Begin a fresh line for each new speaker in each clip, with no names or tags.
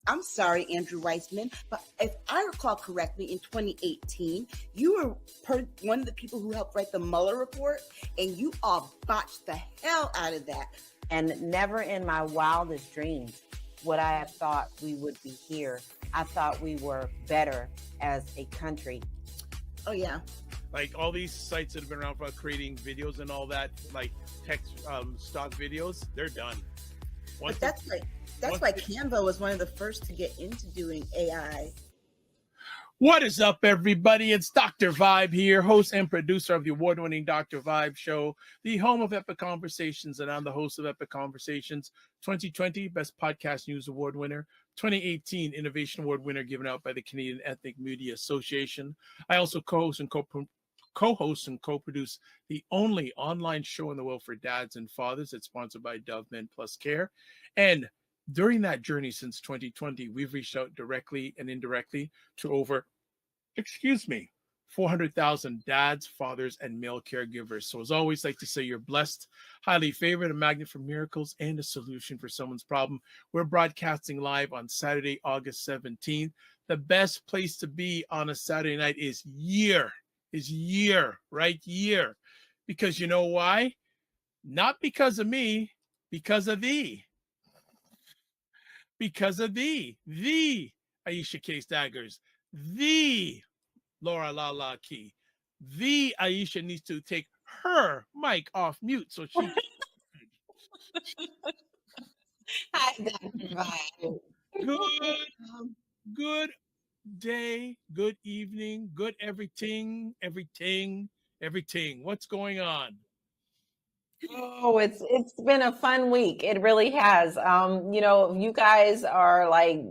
I'm sorry, Andrew Weissman, but if I recall correctly, in 2018, you were one of the people who helped write the Mueller report, and you all botched the hell out of that.
And never in my wildest dreams would I have thought we would be here. I thought we were better as a country.
Oh, yeah.
Like all these sites that have been around for creating videos and all that, like text stock videos, they're done.
But that's why Canva was one of the first to get into doing AI.
What is up, everybody? It's Dr. Vibe here, host and producer of the award-winning Dr. Vibe Show, the home of Epic Conversations, and I'm the host of Epic Conversations, 2020 Best Podcast News Award winner, 2018 Innovation Award winner given out by the Canadian Ethnic Media Association. I also co-host and co-produce the only online show in the world for dads and fathers that's sponsored by Dove Men Plus Care. And during that journey since 2020, we've reached out directly and indirectly to over 400,000 dads, fathers, and male caregivers. So as always, like to say you're blessed, highly favored, a magnet for miracles, and a solution for someone's problem. We're broadcasting live on Saturday, August 17th. The best place to be on a Saturday night is year. Because you know why? Not because of me, because of thee. Because of the Aisha K. Staggers, the Laura LaLa Key, the Aisha needs to take her mic off mute so she can.
Hi, Dr. Vibe.
Good day, good evening, good everything. What's going on?
Oh, it's been a fun week. It really has. You guys are like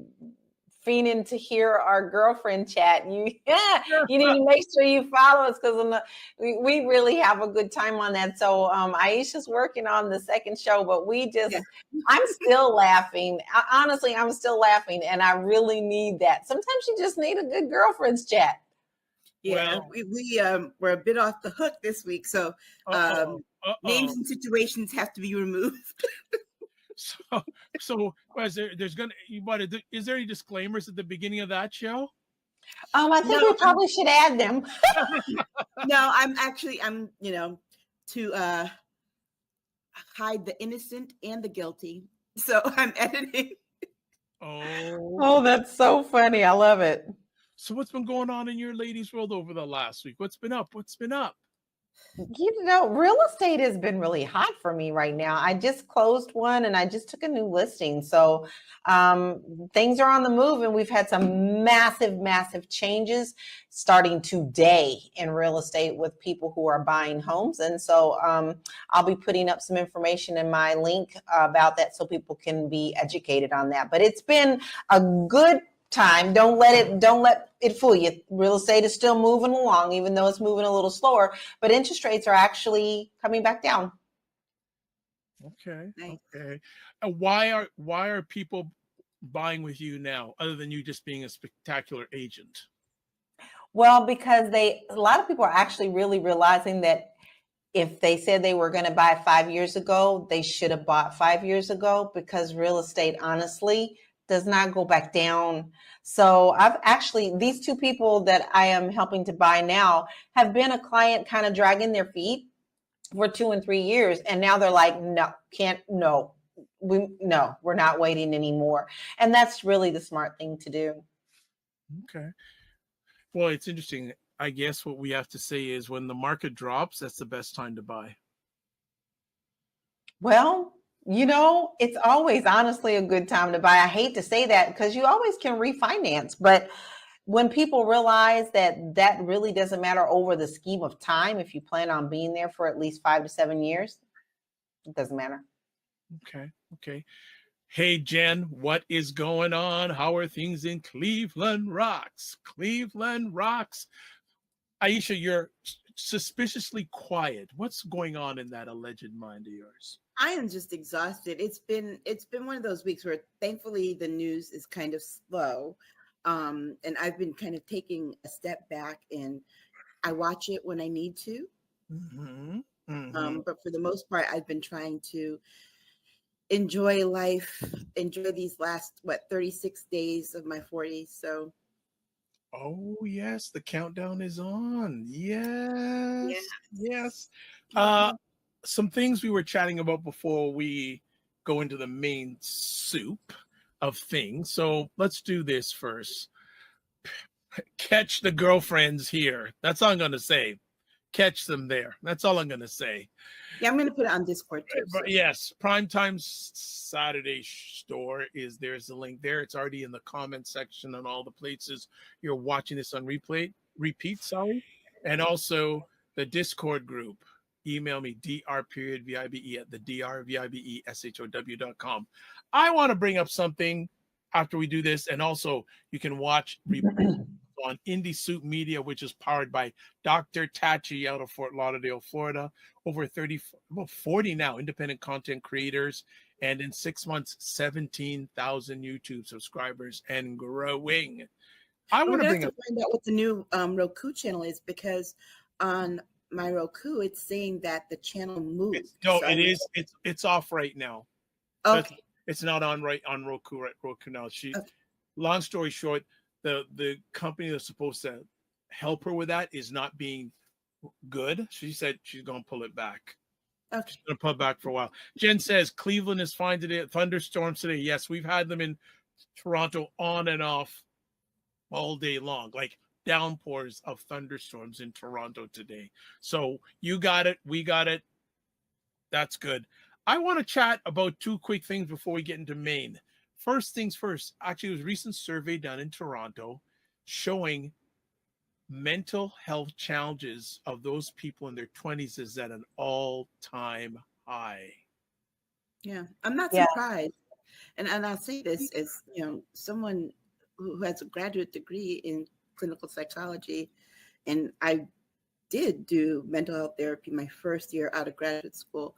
fiending to hear our girlfriend chat. You need to make sure you follow us because we really have a good time on that. So Aisha's working on the second show, but I'm still laughing. Honestly, I'm still laughing, and I really need that. Sometimes you just need a good girlfriend's chat.
Yeah, we were a bit off the hook this week, so names and situations have to be removed.
So is there any disclaimers at the beginning of that show?
I think we probably should add them.
No, I'm to hide the innocent and the guilty. So I'm editing.
Oh, that's so funny. I love it.
So what's been going on in your ladies' world over the last week? What's been up?
Real estate has been really hot for me right now. I just closed one and I just took a new listing. So things are on the move, and we've had some massive changes starting today in real estate with people who are buying homes. And so I'll be putting up some information in my link about that so people can be educated on that. But it's been a good time. Don't let it fool you. Real estate is still moving along, even though it's moving a little slower, but interest rates are actually coming back down.
Okay. Nice. Okay. Why are people buying with you now, other than you just being a spectacular agent?
Well, because a lot of people are actually really realizing that if they said they were going to buy 5 years ago, they should have bought 5 years ago, because real estate, honestly, does not go back down. So these two people that I am helping to buy now have been a client kind of dragging their feet for 2 and 3 years. And now they're like, we're not waiting anymore. And that's really the smart thing to do.
Okay. Well, it's interesting. I guess what we have to say is when the market drops, that's the best time to buy.
Well, it's always honestly a good time to buy. I hate to say that because you always can refinance, but when people realize that really doesn't matter over the scheme of time, if you plan on being there for at least 5 to 7 years, it doesn't matter.
Okay. Hey, Jen, what is going on? How are things in Cleveland Rocks? Aisha, you're suspiciously quiet. What's going on in that alleged mind of yours?
I am just exhausted. It's been one of those weeks where thankfully the news is kind of slow. And I've been kind of taking a step back, and I watch it when I need to. But for the most part, I've been trying to enjoy life, enjoy these last 36 days of my 40s. So
Oh yes, the countdown is on.
yeah.
Yes. Uh,
Mhm.
some things we were chatting about before we go into the main soup of things. So let's do this first. Catch the girlfriends here. That's all I'm gonna say. Catch them there. That's all I'm gonna say.
Yeah, I'm gonna put it on Discord too. So
But yes, Primetime Saturday store is there's a link there. It's already in the comment section on all the places you're watching this on repeat, sorry. And also the Discord group. Email me dr.vibe at the drvibeshow.com. I want to bring up something after we do this, and also you can watch on Indie Soup Media, which is powered by Dr. Tachi out of Fort Lauderdale, Florida. Over 30, about 40 now independent content creators, and in 6 months, 17,000 YouTube subscribers and growing. I
we're
want to
gonna have
bring
to
up.
find out what the new Roku channel is, because on my Roku it's saying that the channel moved.
No,
So
it is. It's off right now.
okay.
It's not on Roku now.
Okay.
Long story short, the company that's supposed to help her with that is not being good. She said she's gonna pull it back.
Okay.
She's gonna pull it back for a while. Jen says Cleveland is fine today. Thunderstorms today. Yes, we've had them in Toronto on and off all day long, like downpours of thunderstorms in Toronto today. So you got it, we got it. That's good. I want to chat about two quick things before we get into Maine. First things first, actually, there was a recent survey done in Toronto showing mental health challenges of those people in their 20s is at an all-time high.
Yeah, I'm not
Yeah.
surprised, and I'll say this as someone who has a graduate degree in clinical psychology, and I did do mental health therapy my first year out of graduate school.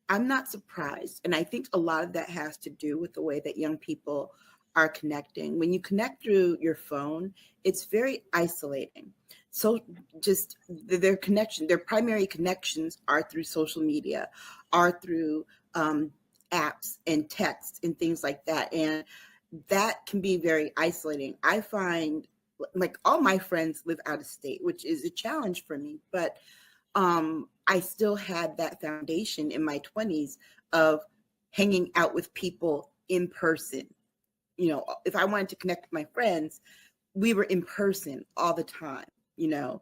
I'm not surprised. And I think a lot of that has to do with the way that young people are connecting. When you connect through your phone, it's very isolating. So just their connection, their primary connections are through social media, are through apps and text and things like that. And that can be very isolating. I find like all my friends live out of state, which is a challenge for me, but I still had that foundation in my 20s of hanging out with people in person. If I wanted to connect with my friends, we were in person all the time, and,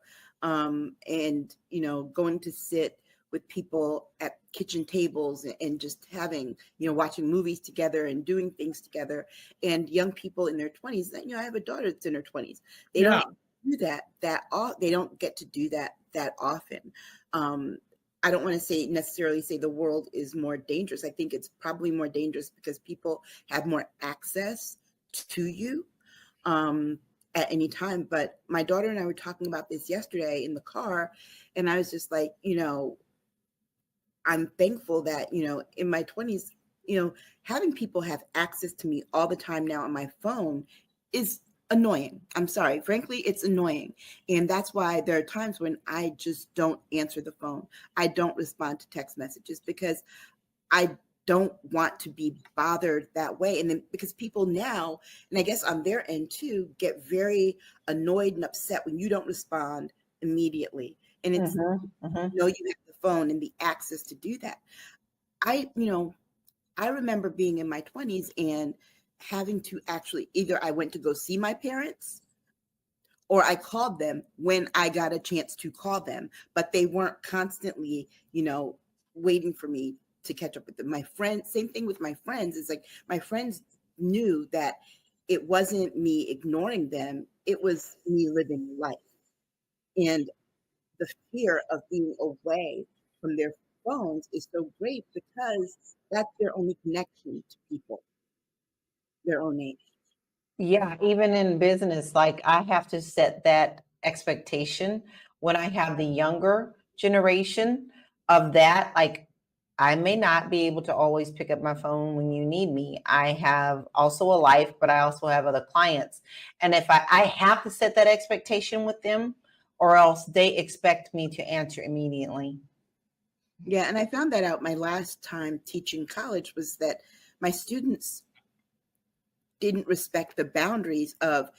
going to sit with people at kitchen tables and just having, watching movies together and doing things together. And young people in their 20s, I have a daughter that's in her 20s. They
Yeah.
don't do they don't get to do that often. I don't want to necessarily say the world is more dangerous. I think it's probably more dangerous because people have more access to you at any time. But my daughter and I were talking about this yesterday in the car, and I was just like, I'm thankful that, in my 20s, having people have access to me all the time now on my phone is annoying. I'm sorry. Frankly, it's annoying. And that's why there are times when I just don't answer the phone. I don't respond to text messages because I don't want to be bothered that way. And then because people now, and I guess on their end too, get very annoyed and upset when you don't respond immediately. And it's, you have the phone and the access to do that. I remember being in my 20s and having to actually either I went to go see my parents or I called them when I got a chance to call them, but they weren't constantly, waiting for me to catch up with them. My friends, same thing with my friends. It's like my friends knew that it wasn't me ignoring them. It was me living life. And the fear of being away from their phones is so great because that's their only connection to people their own age.
Yeah, even in business, like I have to set that expectation when I have the younger generation of that. Like, I may not be able to always pick up my phone when you need me. I have also a life, but I also have other clients. And if I have to set that expectation with them, or else they expect me to answer immediately.
Yeah, and I found that out my last time teaching college was that my students didn't respect the boundaries of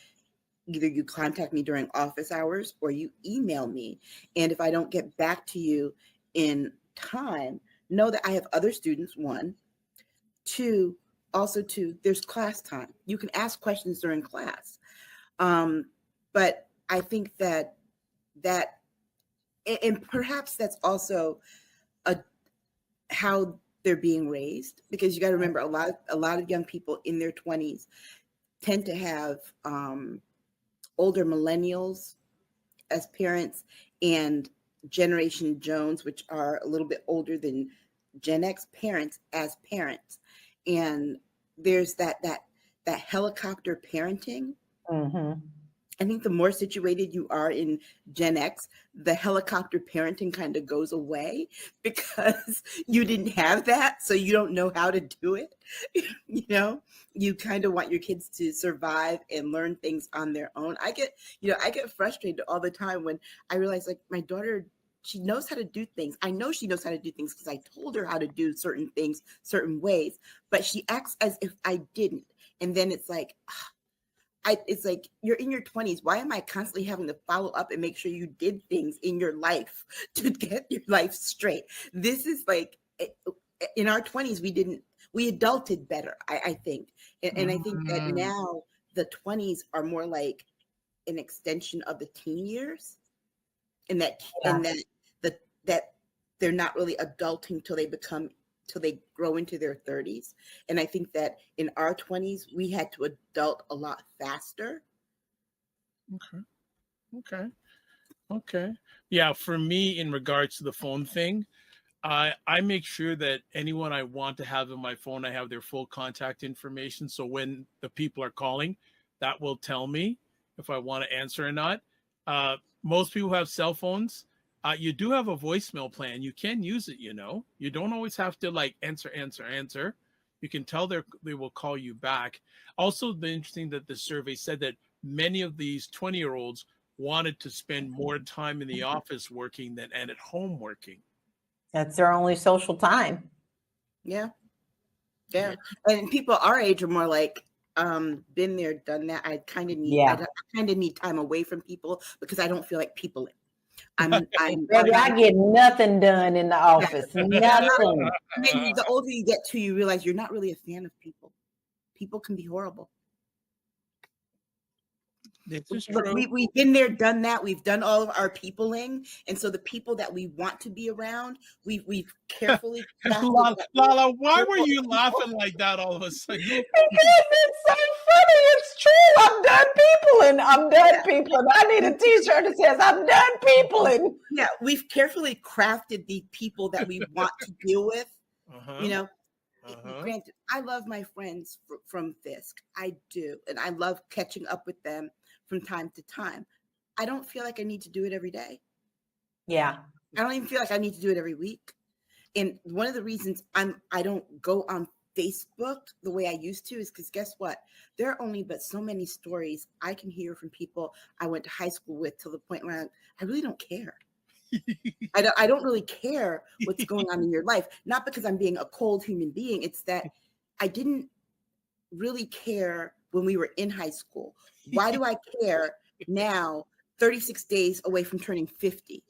either you contact me during office hours or you email me. And if I don't get back to you in time, know that I have other students, one. Two, also two, there's class time. You can ask questions during class. But I think that and perhaps that's also a how they're being raised, because you got to remember a lot of young people in their 20s tend to have older millennials as parents and Generation Jones, which are a little bit older than Gen X parents as parents. And there's that helicopter parenting.
Mm-hmm.
I think the more situated you are in Gen X, the helicopter parenting kind of goes away because you didn't have that. So you don't know how to do it. You kind of want your kids to survive and learn things on their own. I get frustrated all the time when I realize, like, my daughter, she knows how to do things. I know she knows how to do things because I told her how to do certain things, certain ways, but she acts as if I didn't. And then it's like, it's like, you're in your 20s. Why am I constantly having to follow up and make sure you did things in your life to get your life straight? This is like, in our 20s, we adulted better, I think. And I think that now the 20s are more like an extension of the teen years, and that they're not really adulting till they grow into their 30s. And I think that in our 20s, we had to adult a lot faster.
Okay. Yeah, for me, in regards to the phone thing, I make sure that anyone I want to have in my phone, I have their full contact information. So when the people are calling, that will tell me if I want to answer or not. Most people have cell phones. You do have a voicemail plan. You can use it, You don't always have to like answer. You can tell they will call you back. Also, the interesting that the survey said that many of these 20-year-olds wanted to spend more time in the office working than and at home working.
That's their only social time.
Yeah. And people our age are more like, been there, done that. I kind of need time away from people because I don't feel like peopling.
Baby, I get nothing done in the office. Nothing.
The older you get to, you realize you're not really a fan of people. People can be horrible.
This is true.
We've been there, done that. We've done all of our peopling, and so the people that we want to be around, we've carefully.
LaLa, why were you laughing like that all of a sudden?
Because it's so funny. It's true. I'm done peopling. I need a T-shirt that says "I'm done peopling."
Yeah, we've carefully crafted the people that we want to deal with. Granted, I love my friends from Fisk. I do, and I love catching up with them from time to time. I don't feel like I need to do it every day.
Yeah.
I don't even feel like I need to do it every week. And one of the reasons I don't go on Facebook the way I used to is because guess what? There are only but so many stories I can hear from people I went to high school with, to the point where I really don't care. I don't really care what's going on in your life. Not because I'm being a cold human being. It's that I didn't really care when we were in high school. Why do I care now, 36 days away from turning 50?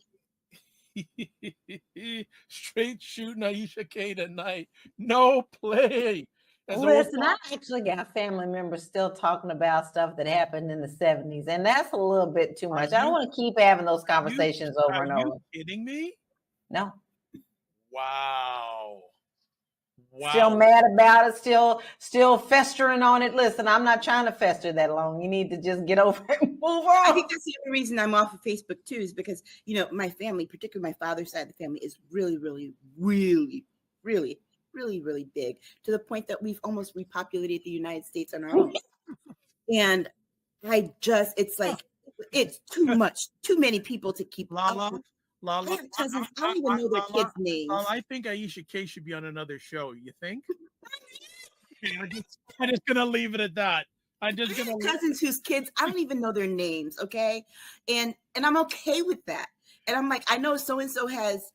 Straight shooting Aisha K tonight. No play.
Listen, I actually got family members still talking about stuff that happened in the 70s, and that's a little bit too much. I don't want to keep having those conversations over and over.
Are you kidding me?
No.
Wow.
Still mad about it, still festering on it. Listen, I'm not trying to fester that long. You need to just get over it and move on.
I think that's the only reason I'm off of Facebook too, is because, my family, particularly my father's side of the family, is really, really, really, really, really, really big, to the point that we've almost repopulated the United States on our own. And it's like, it's too much, too many people to keep up with.
LaLa,
cousins, I don't even know their kids' names.
I think Aisha K should be on another show. You think? I'm just gonna leave it at that. I'm just gonna
cousins whose kids I don't even know their names. Okay, and I'm okay with that. And I'm like, I know so and so has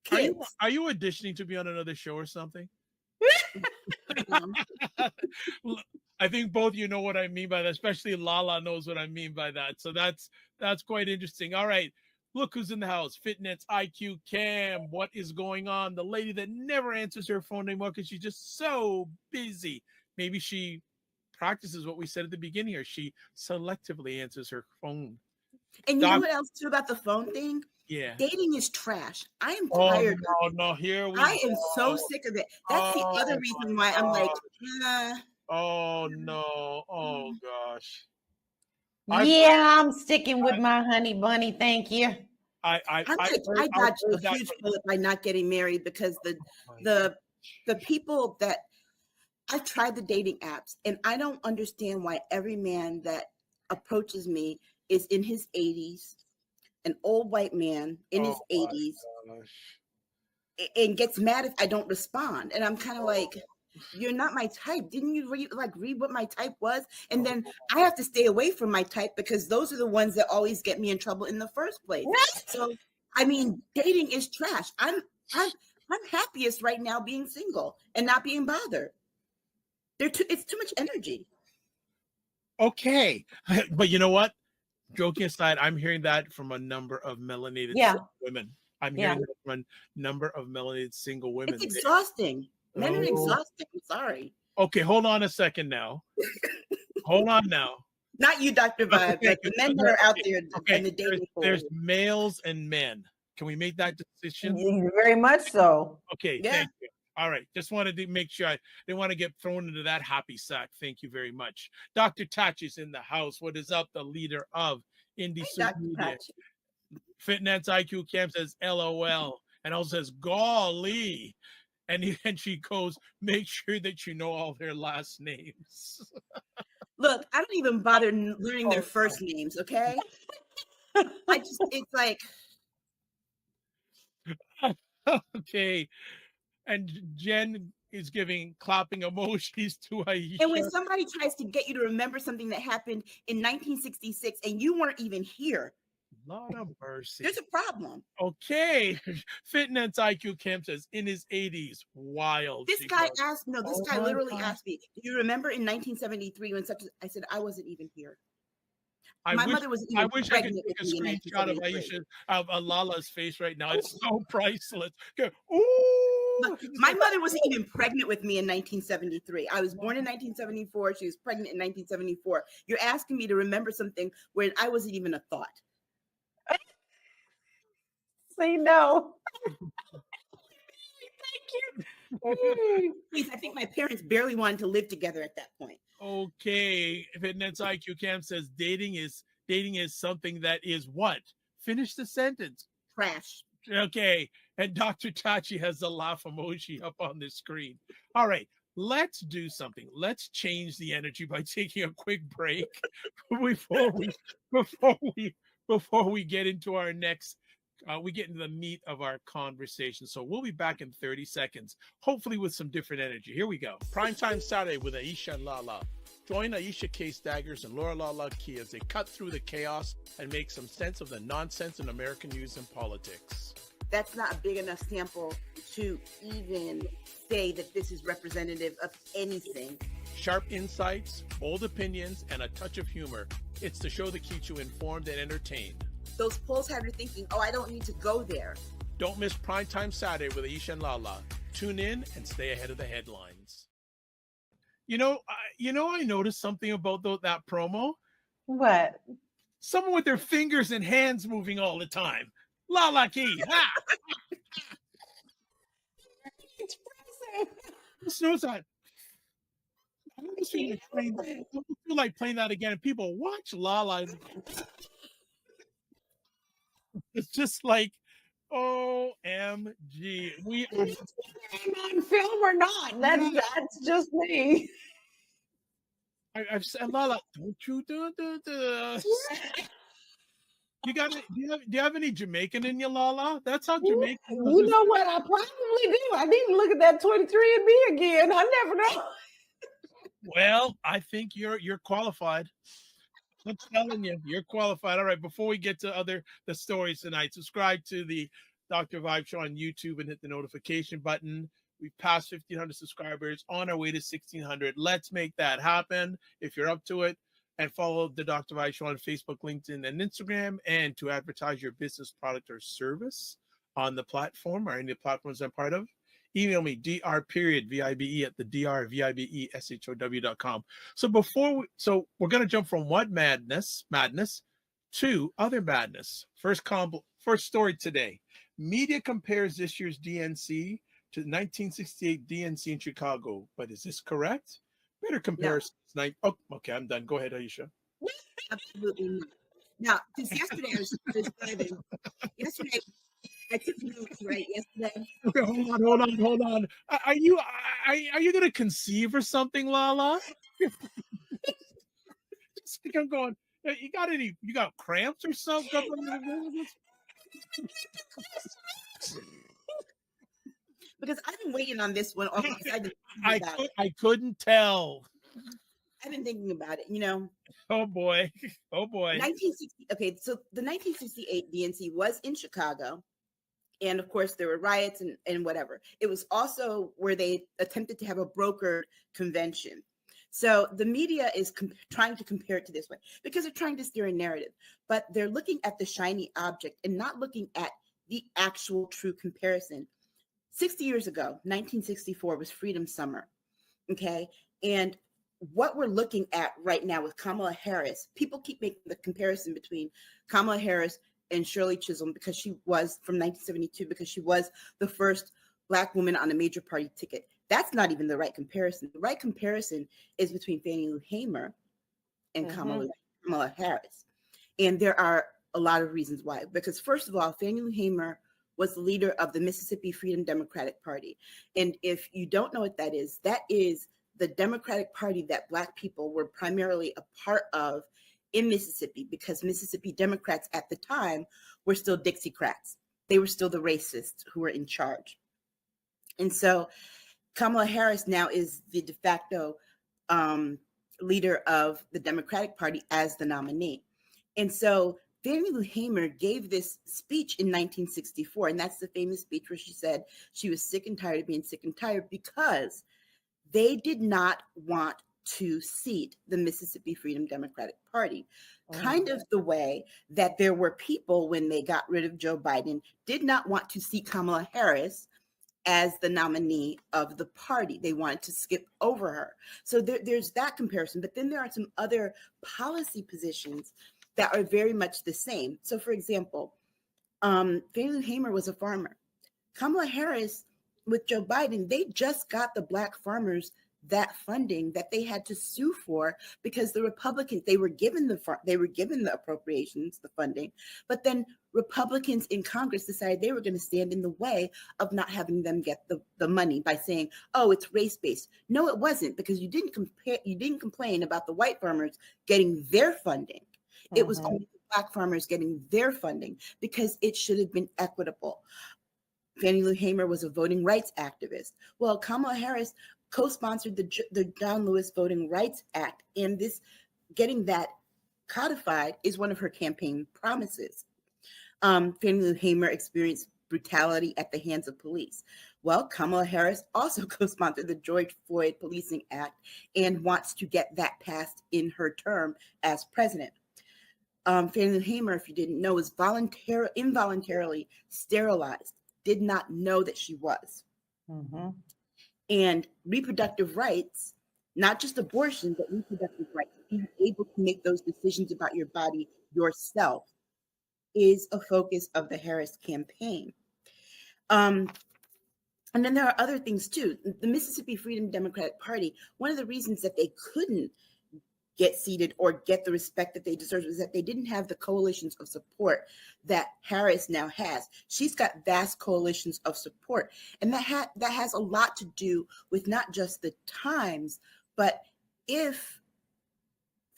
kids.
Are you auditioning to be on another show or something?
Um,
I think both you know what I mean by that, especially Lala knows what I mean by that. So that's quite interesting. All right. Look who's in the house. Fitness IQ Cam. What is going on? The lady that never answers her phone anymore because she's just so busy. Maybe she practices what we said at the beginning, or she selectively answers her phone.
and you know what else too about the phone thing?
Yeah.
Dating is trash. I am
Oh
tired of it.
no, here we
I am so
go.
sick of it. That's the other reason why I'm like,
Oh no. Oh gosh.
I'm sticking with my honey bunny. Thank you.
I
I dodged a huge bullet by not getting married because the people that I've tried the dating apps, and I don't understand why every man that approaches me is in his 80s, an old white man in his 80s, and gets mad if I don't respond. And I'm kind of like, you're not my type. Didn't you read what my type was? And then I have to stay away from my type because those are the ones that always get me in trouble in the first place. So, I mean, dating is trash. I'm happiest right now being single and not being bothered. It's too much energy.
Okay. But you know what? Joking aside, I'm hearing that from a number of melanated women. I'm hearing that from a number of melanated single women.
It's exhausting. Men are exhausting. I'm sorry.
Okay, hold on a second now. Hold on now.
Not you, Dr. Vibe, but the men that are out there in the dating pool.
There's males and men. Can we make that decision?
Very much so.
Okay,
Yeah.
thank you. All right, just wanted to make sure I didn't want to get thrown into that happy sack. Thank you very much. Dr. Tachi's in the house. What is up? The leader of Indie Social Media. Fitness IQ Cam says LOL and also says golly. And she goes, make sure that you know all their last names.
Look, I don't even bother learning their first names, okay? It's like.
Okay. And Jen is giving clapping emojis to Aisha.
And when somebody tries to get you to remember something that happened in 1966 and you weren't even here,
Lord of mercy.
there's a problem.
Okay. Fitness IQ Camp says in his 80s. Wild.
This guy literally asked me, do you remember in 1973 when I said I wasn't even here? My mother was even pregnant with me in 1973.
Of Lala's face right now. It's so priceless. Ooh.
My mother wasn't even pregnant with me in 1973. I was born in 1974. She was pregnant in 1974. You're asking me to remember something where I wasn't even a thought.
Say no.
Thank you. Please, I think my parents barely wanted to live together at that point.
Okay. Fitness IQ Camp says dating is something that is what? Finish the sentence.
Trash.
Okay. And Dr. Tachi has the laugh emoji up on the screen. All right. Let's do something. Let's change the energy by taking a quick break before we get into our next we get into the meat of our conversation. So we'll be back in 30 seconds, hopefully with some different energy. Here we go. Primetime Saturday with Aisha LaLa. Join Aisha K. Staggers and Laura LaLa Key as they cut through the chaos and make some sense of the nonsense in American news and politics.
That's not a big enough sample to even say that this is representative of anything.
Sharp insights, bold opinions, and a touch of humor. It's the show that keeps you informed and entertained.
Those polls have you thinking, oh, I don't need to go there.
Don't miss Primetime Saturday with Aisha and LaLa. Tune in and stay ahead of the headlines. I noticed something about that promo.
What?
Someone with their fingers and hands moving all the time. LaLa Key. Ha! Snow's on. I don't feel like playing that again. And people watch LaLa. It's just like, OMG. We are
on film or not. That's just me.
I've said LaLa, don't you do. Do you have any Jamaican in your LaLa? That's how Jamaican.
You know what? I probably do. I need to look at that 23andMe again. I never know.
Well, I think you're qualified. I'm telling you, you're qualified. All right, before we get to the stories tonight, subscribe to the Dr. Vibe Show on YouTube and hit the notification button. We've passed 1,500 subscribers, on our way to 1,600. Let's make that happen if you're up to it. And follow the Dr. Vibe Show on Facebook, LinkedIn, and Instagram. And to advertise your business, product, or service on the platform or any of the platforms I'm part of, email me, dr.vibe at the drvibeshow.com. So we're going to jump from what madness to other madness. First story today. Media compares this year's DNC to 1968 DNC in Chicago. But is this correct? Better comparison. No. Oh, okay, I'm done. Go ahead, Aisha.
Absolutely not. Now, because yesterday I was driving. Yesterday I took notes, right? Yesterday.
Okay, hold on. Are you going to conceive or something, Lala? I'm going. You got cramps or something?
Because I've been waiting on this one.
I couldn't tell.
I've been thinking about it,
Oh boy.
1960. Okay, so the 1968 DNC was in Chicago. And of course, there were riots and whatever. It was also where they attempted to have a brokered convention. So the media is trying to compare it to this way because they're trying to steer a narrative, but they're looking at the shiny object and not looking at the actual true comparison. 60 years ago, 1964 was Freedom Summer. Okay. And what we're looking at right now with Kamala Harris, people keep making the comparison between Kamala Harris and Shirley Chisholm because she was from 1972, because she was the first Black woman on a major party ticket. That's not even the right comparison. The right comparison is between Fannie Lou Hamer and Kamala Harris. And there are a lot of reasons why. Because first of all, Fannie Lou Hamer was the leader of the Mississippi Freedom Democratic Party. And if you don't know what that is the Democratic Party that Black people were primarily a part of in Mississippi, because Mississippi Democrats at the time were still Dixiecrats. They were still the racists who were in charge. And so Kamala Harris now is the de facto leader of the Democratic Party as the nominee. And so Fannie Lou Hamer gave this speech in 1964, and that's the famous speech where she said she was sick and tired of being sick and tired because they did not want to seat the Mississippi Freedom Democratic Party, kind of the way that there were people when they got rid of Joe Biden did not want to seat Kamala Harris as the nominee of the party. They wanted to skip over her. So there's that comparison. But then there are some other policy positions that are very much the same. So for example, Fannie Lou Hamer was a farmer. Kamala Harris with Joe Biden, they just got the Black farmers that funding that they had to sue for because the Republicans, they were given the appropriations, the funding, but then Republicans in Congress decided they were going to stand in the way of not having them get the money by saying, oh, it's race-based. No, it wasn't, because you didn't complain about the white farmers getting their funding. It was only the Black farmers getting their funding because it should have been equitable. Fannie Lou Hamer was a voting rights activist. Well, Kamala Harris co-sponsored the John Lewis Voting Rights Act, and this getting that codified is one of her campaign promises. Fannie Lou Hamer experienced brutality at the hands of police. Well, Kamala Harris also co-sponsored the George Floyd Policing Act and wants to get that passed in her term as president. Fannie Lou Hamer, if you didn't know, was involuntarily sterilized, did not know that she was. And reproductive rights, not just abortion, but reproductive rights, being able to make those decisions about your body yourself, is a focus of the Harris campaign. And then there are other things too. The Mississippi Freedom Democratic Party, one of the reasons that they couldn't get seated or get the respect that they deserve was that they didn't have the coalitions of support that Harris now has. She's got vast coalitions of support. And that has a lot to do with not just the times, but if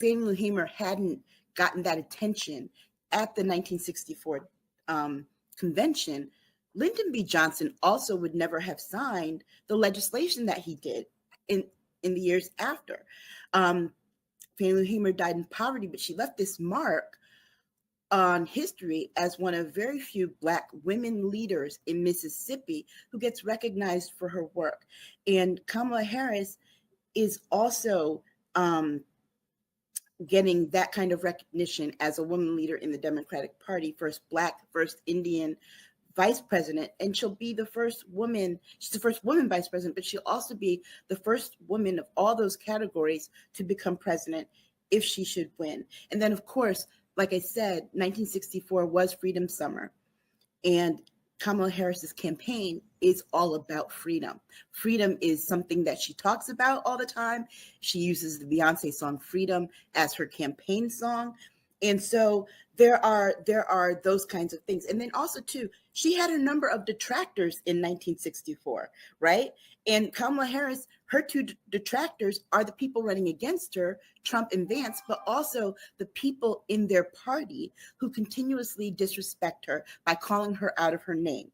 Fannie Lou Hamer hadn't gotten that attention at the 1964 convention, Lyndon B. Johnson also would never have signed the legislation that he did in the years after. Fannie Lou Hamer died in poverty, but she left this mark on history as one of very few Black women leaders in Mississippi who gets recognized for her work. And Kamala Harris is also getting that kind of recognition as a woman leader in the Democratic Party, first Black, first Indian vice president, and she'll be the first woman. She's the first woman vice president, but she'll also be the first woman of all those categories to become president if she should win. And then, of course, like I said, 1964 was Freedom Summer, and Kamala Harris's campaign is all about freedom. Freedom is something that she talks about all the time. She uses the Beyonce song Freedom as her campaign song. And so there are those kinds of things. And then also, too, she had a number of detractors in 1964, right? And Kamala Harris, her two detractors are the people running against her, Trump and Vance, but also the people in their party who continuously disrespect her by calling her out of her name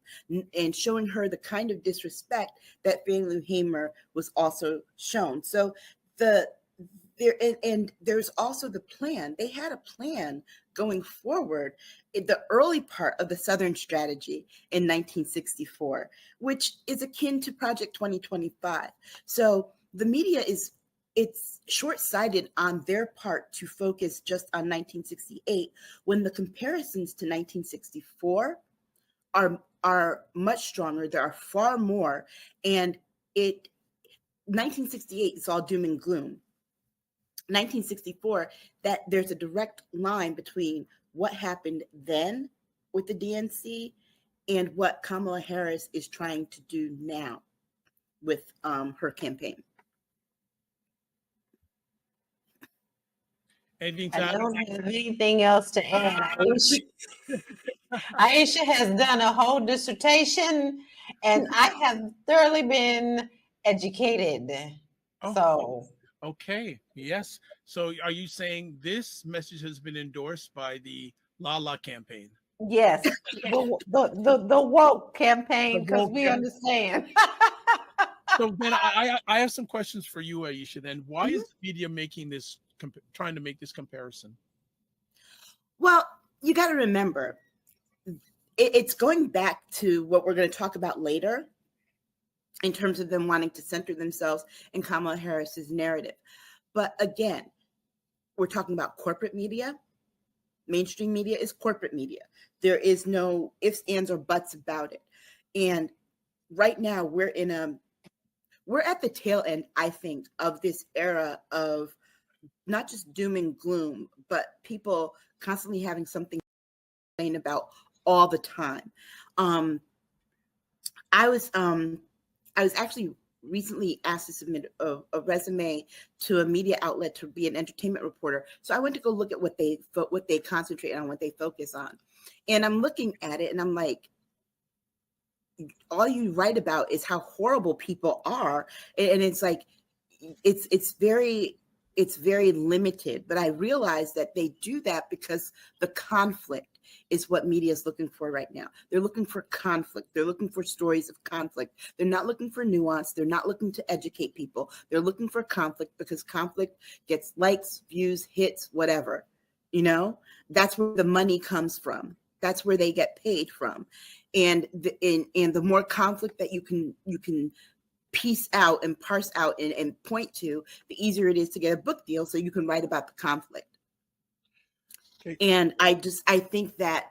and showing her the kind of disrespect that Fannie Lou Hamer was also shown. So there's also the plan. They had a plan going forward in the early part of the Southern strategy in 1964, which is akin to Project 2025. So the media it's short-sighted on their part to focus just on 1968 when the comparisons to 1964 are much stronger. There are far more, and 1968 is all doom and gloom. 1964, that there's a direct line between what happened then with the DNC and what Kamala Harris is trying to do now with her campaign.
Anything
I
to
don't have anything else to add. Aisha has done a whole dissertation, and I have thoroughly been educated.
Oh,
So,
okay, yes. So are you saying this message has been endorsed by the LaLa campaign?
yes, the woke campaign,
The
because
woke
we
campaign.
understand.
So then I have some questions for you, Aisha. Then why
Mm-hmm.
is the media making this, trying to make this comparison?
Well, you got to remember, it's going back to what we're going to talk about later in terms of them wanting to center themselves in Kamala Harris's narrative. But again, we're talking about corporate media. Mainstream media is corporate media. There is no ifs, ands, or buts about it. And right now we're at the tail end, I think, of this era of not just doom and gloom, but people constantly having something to complain about all the time. I was actually recently asked to submit a resume to a media outlet to be an entertainment reporter. So I went to go look at what they concentrate on, what they focus on. And I'm looking at it and I'm like, all you write about is how horrible people are. And it's like, it's very limited. But I realize that they do that because the conflict is what media is looking for right now. They're looking for conflict. They're looking for stories of conflict. They're not looking for nuance. They're not looking to educate people. They're looking for conflict because conflict gets likes, views, hits, whatever. That's where the money comes from. That's where they get paid from. And the more conflict that you can piece out and parse out and point to, the easier it is to get a book deal so you can write about the conflict. Okay. And I think that,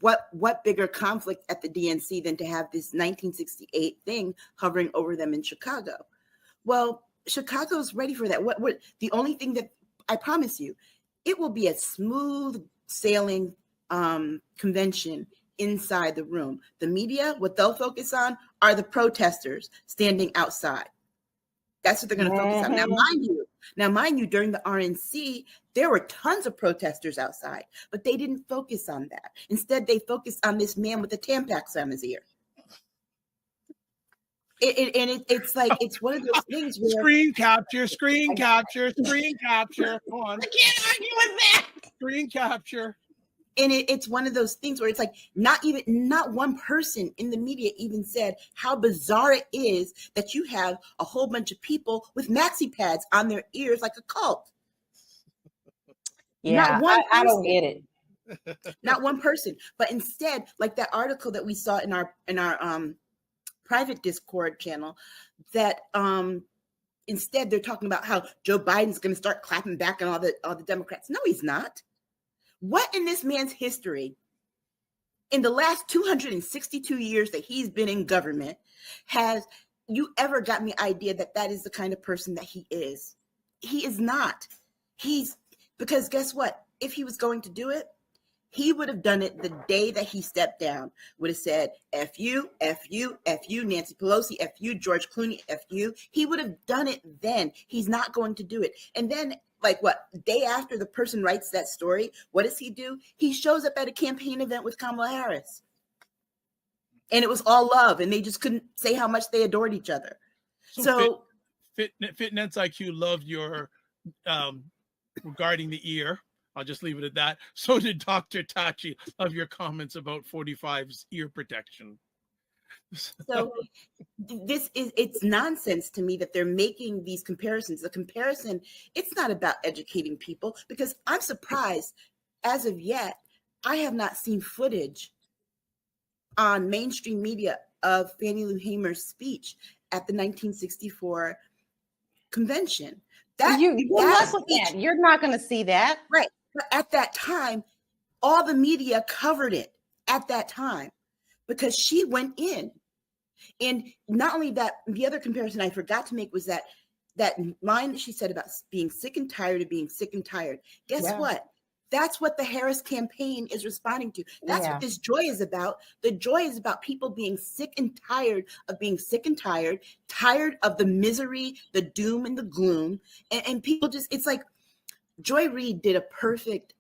what bigger conflict at the DNC than to have this 1968 thing hovering over them in Chicago? Well, Chicago's ready for that. What the only thing that I promise you, it will be a smooth sailing convention inside the room. The media, what they'll focus on are the protesters standing outside. That's what they're going to focus on. Now, mind you, during the RNC, there were tons of protesters outside, but they didn't focus on that. Instead, they focused on this man with a Tampax on his ear. It's like, it's one of those things where
screen capture. Come on.
I can't argue with that.
Screen capture.
And it's one of those things where it's like not one person in the media even said how bizarre it is that you have a whole bunch of people with maxi pads on their ears like a cult.
Yeah, I don't get it.
Not one person. But instead, like that article that we saw in our private Discord channel, that instead they're talking about how Joe Biden's going to start clapping back on all the Democrats. No, he's not. What in this man's history, in the last 262 years that he's been in government, has you ever gotten the idea that that is the kind of person that he is? He is not. Because guess what? If he was going to do it, he would have done it the day that he stepped down, would have said, F you, F you, F you, Nancy Pelosi, F you, George Clooney, F you. He would have done it then. He's not going to do it. And then, like what, day after the person writes that story, what does he do? He shows up at a campaign event with Kamala Harris. And it was all love, and they just couldn't say how much they adored each other. So
Fitness IQ loved your regarding the ear. I'll just leave it at that. So did Dr. Tachi of your comments about 45's ear protection.
So it's nonsense to me that they're making these comparisons. The comparison, it's not about educating people, because I'm surprised, as of yet, I have not seen footage on mainstream media of Fannie Lou Hamer's speech at the 1964 convention.
You're not going to see that.
Right. But at that time, all the media covered it at that time because she went in. And not only that, the other comparison I forgot to make was that line that she said about being sick and tired of being sick and tired. Guess what? That's what the Harris campaign is responding to. That's what this joy is about. The joy is about people being sick and tired of being sick and tired of the misery, the doom, and the gloom. And people just, it's like, Joy Reid did a perfect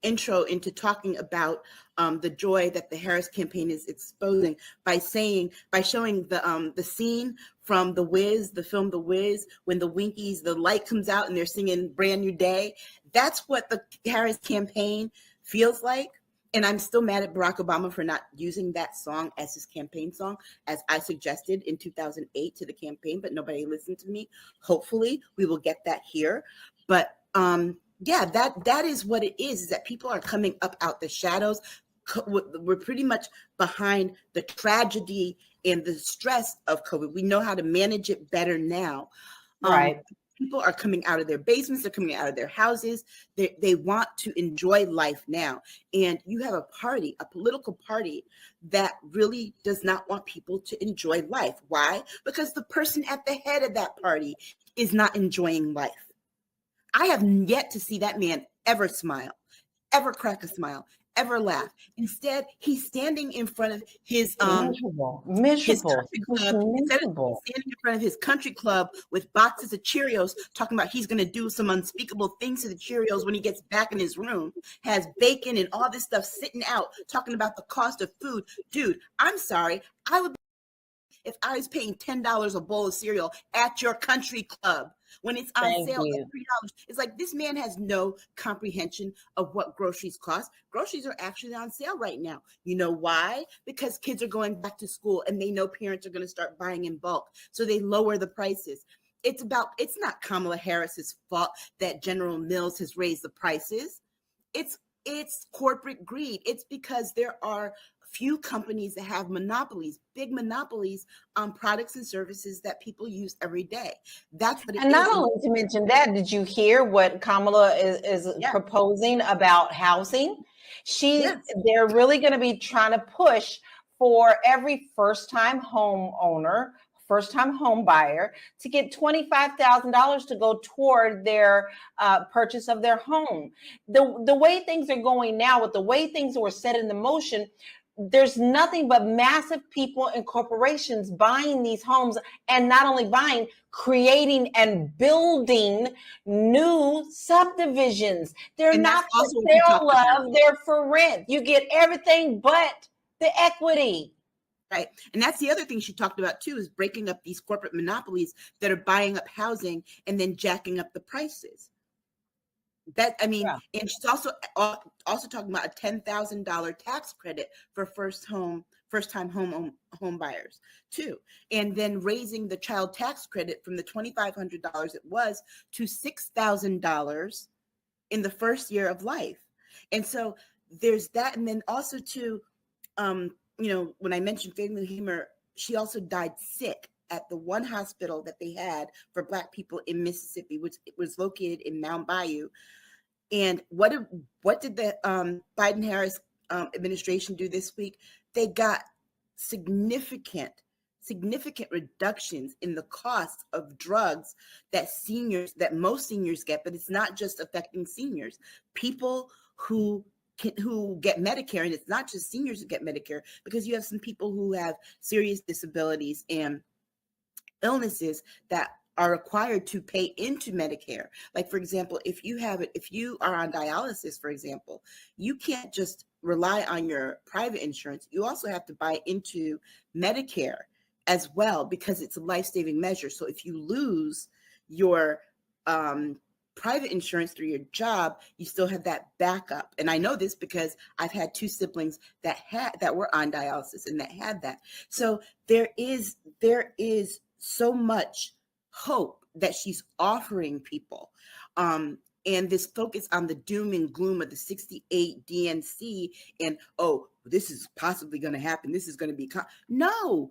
intro into talking about the joy that the Harris campaign is exposing by showing the scene from The Wiz, the film The Wiz, when the Winkies, the light comes out and they're singing Brand New Day. That's what the Harris campaign feels like. And I'm still mad at Barack Obama for not using that song as his campaign song, as I suggested in 2008 to the campaign, but nobody listened to me. Hopefully we will get that here. But that is what it is that people are coming up out the shadows. We're pretty much behind the tragedy and the stress of COVID. We know how to manage it better now.
Right.
People are coming out of their basements. They're coming out of their houses. They want to enjoy life now. And you have a political party that really does not want people to enjoy life. Why? Because the person at the head of that party is not enjoying life. I have yet to see that man ever smile, ever crack a smile, ever laugh. Instead, he's standing in front of his
miserable.
His country club, instead of standing in front of his country club with boxes of Cheerios, talking about he's going to do some unspeakable things to the Cheerios when he gets back in his room, has bacon and all this stuff sitting out, talking about the cost of food. Dude, I'm sorry. I would, if I was paying $10 a bowl of cereal at your country club when it's on sale at $3. It's like, this man has no comprehension of what groceries cost. Groceries are actually on sale right now. You know why? Because kids are going back to school and they know parents are going to start buying in bulk. So they lower the prices. It's not Kamala Harris's fault that General Mills has raised the prices. It's corporate greed. It's because there are few companies that have monopolies, big monopolies on products and services that people use every day. That's what it is.
And not only to mention that, did you hear what Kamala is proposing about housing? They're really going to be trying to push for every first-time homeowner, first-time home buyer, to get $25,000 to go toward their purchase of their home. The way things are going now, with the way things were set in the motion, there's nothing but massive people and corporations buying these homes, and not only buying, creating and building new subdivisions. They're not for sale, love, they're for rent. You get everything but the equity.
Right. And that's the other thing she talked about too, is breaking up these corporate monopolies that are buying up housing and then jacking up the prices. And she's also talking about a $10,000 tax credit for first-time home buyers too, and then raising the child tax credit from the $2,500 it was to $6,000 in the first year of life. And so there's that. And then also too, when I mentioned family humor, she also died sick at the one hospital that they had for Black people in Mississippi, which was located in Mound Bayou. And what did the Biden-Harris administration do this week? They got significant reductions in the cost of drugs that most seniors get, but it's not just affecting seniors. People who get Medicare, and it's not just seniors who get Medicare, because you have some people who have serious disabilities and illnesses that are required to pay into Medicare. Like, for example, if you are on dialysis, for example, you can't just rely on your private insurance. You also have to buy into Medicare as well, because it's a life-saving measure. So if you lose your private insurance through your job, you still have that backup. And I know this because I've had two siblings that were on dialysis and that had that. So there is so much hope that she's offering people. And this focus on the doom and gloom of the 68 DNC and, oh, this is possibly going to happen. This is going to be, no,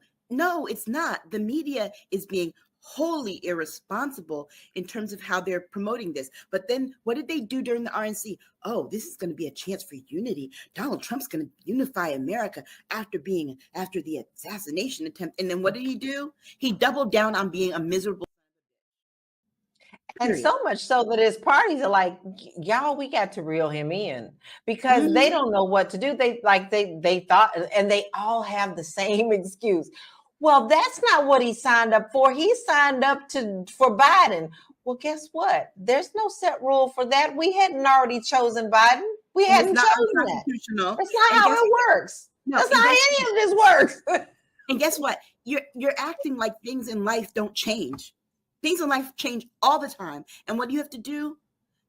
it's not. The media is being wholly irresponsible in terms of how they're promoting this. But then what did they do during the RNC? Oh, this is going to be a chance for unity. Donald Trump's going to unify America after the assassination attempt. And then what did he do? He doubled down on being a miserable.
And so much so that his parties are like, y'all, we got to reel him in, because they don't know what to do. They thought, and they all have the same excuse. Well, that's not what he signed up for. He signed up for Biden. Well, guess what? There's no set rule for that. We hadn't already chosen Biden. We hadn't chosen that. That's not how it works. That's not how any of this works.
And guess what? You're acting like things in life don't change. Things in life change all the time. And what do you have to do?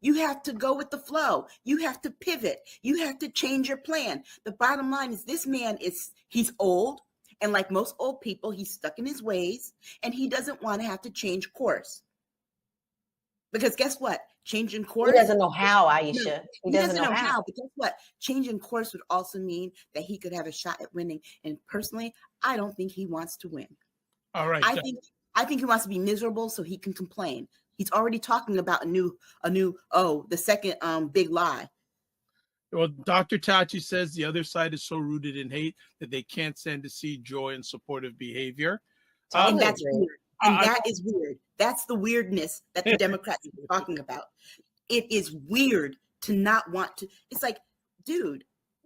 You have to go with the flow. You have to pivot. You have to change your plan. The bottom line is this man he's old. And like most old people, he's stuck in his ways, and he doesn't want to have to change course. Because guess what? Changing course.
He doesn't know how, Aisha.
He doesn't know how. But guess what? Changing course would also mean that he could have a shot at winning. And personally, I don't think he wants to win.
All right.
I think he wants to be miserable so he can complain. He's already talking about the second big lie.
Well, Dr. Tachi says the other side is so rooted in hate that they can't stand to see joy and supportive behavior.
And that's weird. And that is weird. That's the weirdness that the Democrats are talking about. It is weird to not want to. It's like, dude,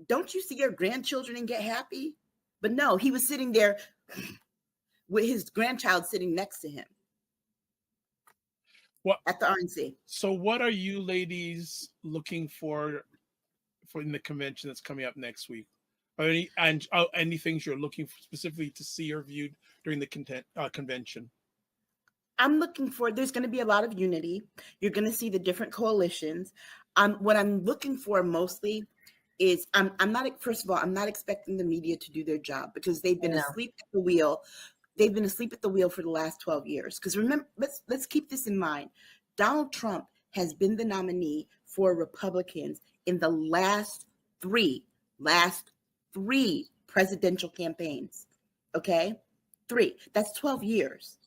don't you see your grandchildren and get happy? But no, he was sitting there with his grandchild sitting next to him at the RNC.
So what are you ladies looking for in the convention that's coming up next week? Are any things you're looking for specifically to see or viewed during the convention?
I'm looking for, there's going to be a lot of unity. You're going to see the different coalitions. What I'm looking for mostly is, I'm not expecting the media to do their job, because they've been asleep at the wheel. They've been asleep at the wheel for the last 12 years. Because remember, let's keep this in mind. Donald Trump has been the nominee for Republicans in the last three presidential campaigns. Okay? 3. That's 12 years.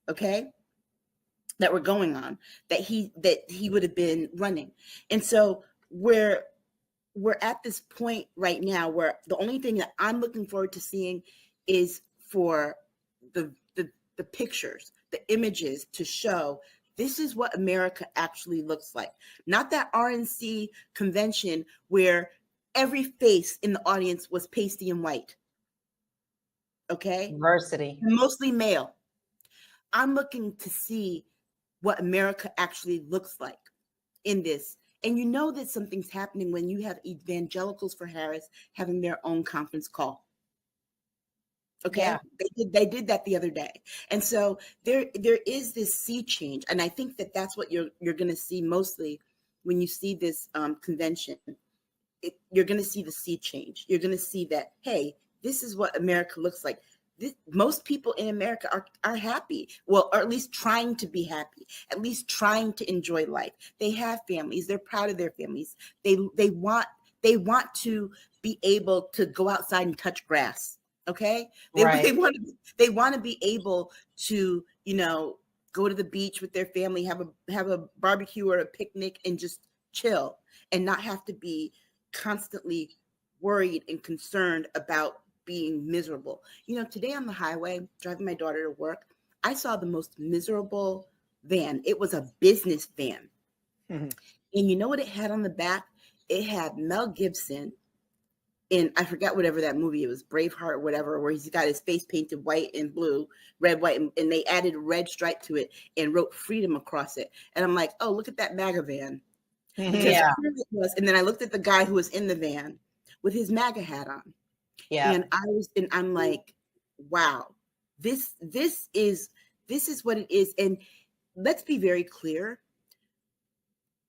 Okay? That were going on, that he would have been running. And so we're at this point right now where the only thing that I'm looking forward to seeing is for the pictures, the images to show this is what America actually looks like. Not that RNC convention where every face in the audience was pasty and white. Okay?
Diversity.
Mostly male. I'm looking to see what America actually looks like in this. And you know that something's happening when you have evangelicals for Harris having their own conference call. Okay, yeah. They did that the other day. And so there is this sea change. And I think that that's what you're going to see mostly when you see this convention. You're going to see the sea change. You're going to see that, hey, this is what America looks like. most people in America are happy. Well, or at least trying to be happy, at least trying to enjoy life. They have families. They're proud of their families. They want to be able to go outside and touch grass. Okay. They
Right.
want to be able to, go to the beach with their family, have a barbecue or a picnic and just chill and not have to be constantly worried and concerned about being miserable. Today on the highway, driving my daughter to work, I saw the most miserable van. It was a business van.
Mhm.
And you know what it had on the back? It had Mel Gibson in, I forgot whatever that movie, it was Braveheart or whatever, where he's got his face painted white and blue, red, white, and they added a red stripe to it and wrote freedom across it. And I'm like, oh, look at that MAGA van. Because
Yeah.
clearly it was. And then I looked at the guy who was in the van with his MAGA hat on.
Yeah.
And I'm like, wow, this is what it is. And let's be very clear.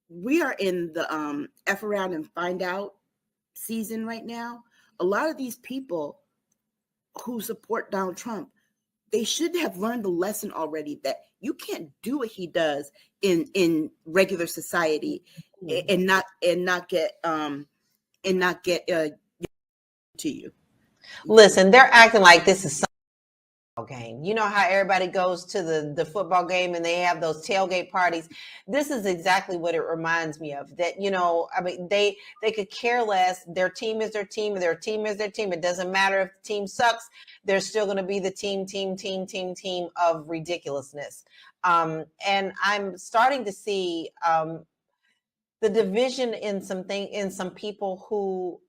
We are in the F around and find out season right now. A lot of these people who support Donald Trump, they should have learned the lesson already that you can't do what he does in regular society and not get to you.
Listen, they're acting like this is some game. You know how everybody goes to the football game and they have those tailgate parties. This is exactly what it reminds me of. That, I mean, they could care less. Their team is their team, and their team is their team. It doesn't matter if the team sucks. They're still going to be the team of ridiculousness. And I'm starting to see the division in some people who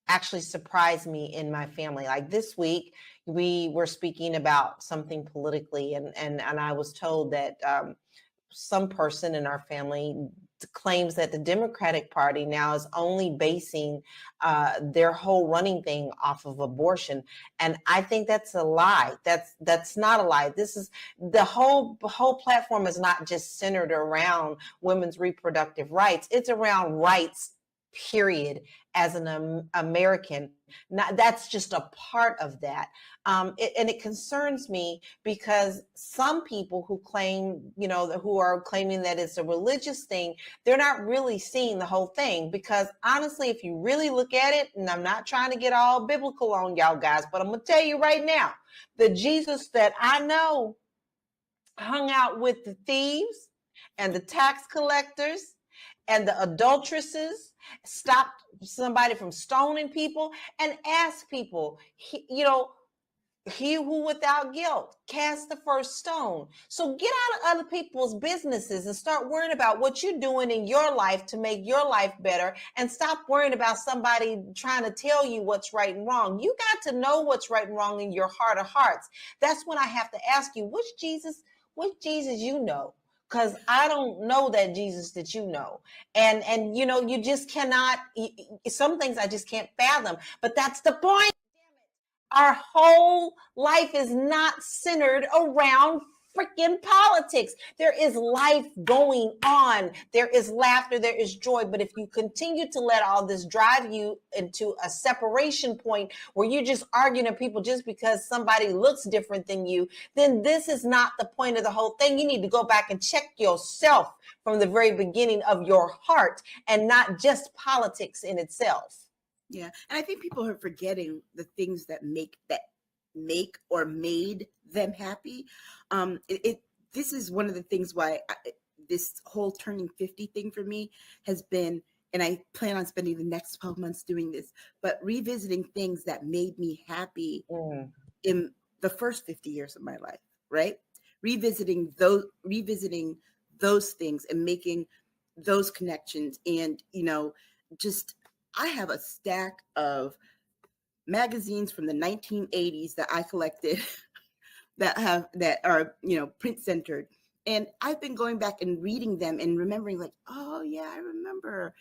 actually surprised me in my family. Like this week, we were speaking about something politically, and I was told that some person in our family claims that the Democratic Party now is only basing their whole running thing off of abortion, and I think that's a lie. That's not a lie. This is the whole platform is not just centered around women's reproductive rights. It's around rights, period, as an American. That's just a part of that. And it concerns me because some people who claim, who are claiming that it's a religious thing, they're not really seeing the whole thing. Because honestly, if you really look at it, and I'm not trying to get all biblical on y'all guys, but I'm going to tell you right now, the Jesus that I know hung out with the thieves and the tax collectors and the adulteresses, stopped somebody from stoning people, and asked people, he who without guilt cast the first stone. So get out of other people's businesses and start worrying about what you're doing in your life to make your life better, and stop worrying about somebody trying to tell you what's right and wrong. You got to know what's right and wrong in your heart of hearts. That's when I have to ask you, which Jesus you know? Because I don't know that Jesus that you know. And you just cannot, some things I just can't fathom, but that's the point. Our whole life is not centered around freaking politics. There is life going on. There is laughter. There is joy. But if you continue to let all this drive you into a separation point where you're just arguing with people just because somebody looks different than you, then this is not the point of the whole thing. You need to go back and check yourself from the very beginning of your heart, and not just politics in itself.
Yeah, and I think people are forgetting the things that make or made them happy. This is one of the things why this whole turning 50 thing for me has been, and I plan on spending the next 12 months doing this, but revisiting things that made me happy in the first 50 years of my life, right? Revisiting those things and making those connections, and just I have a stack of magazines from the 1980s that I collected that are print centered, and I've been going back and reading them and remembering, like, oh yeah, I remember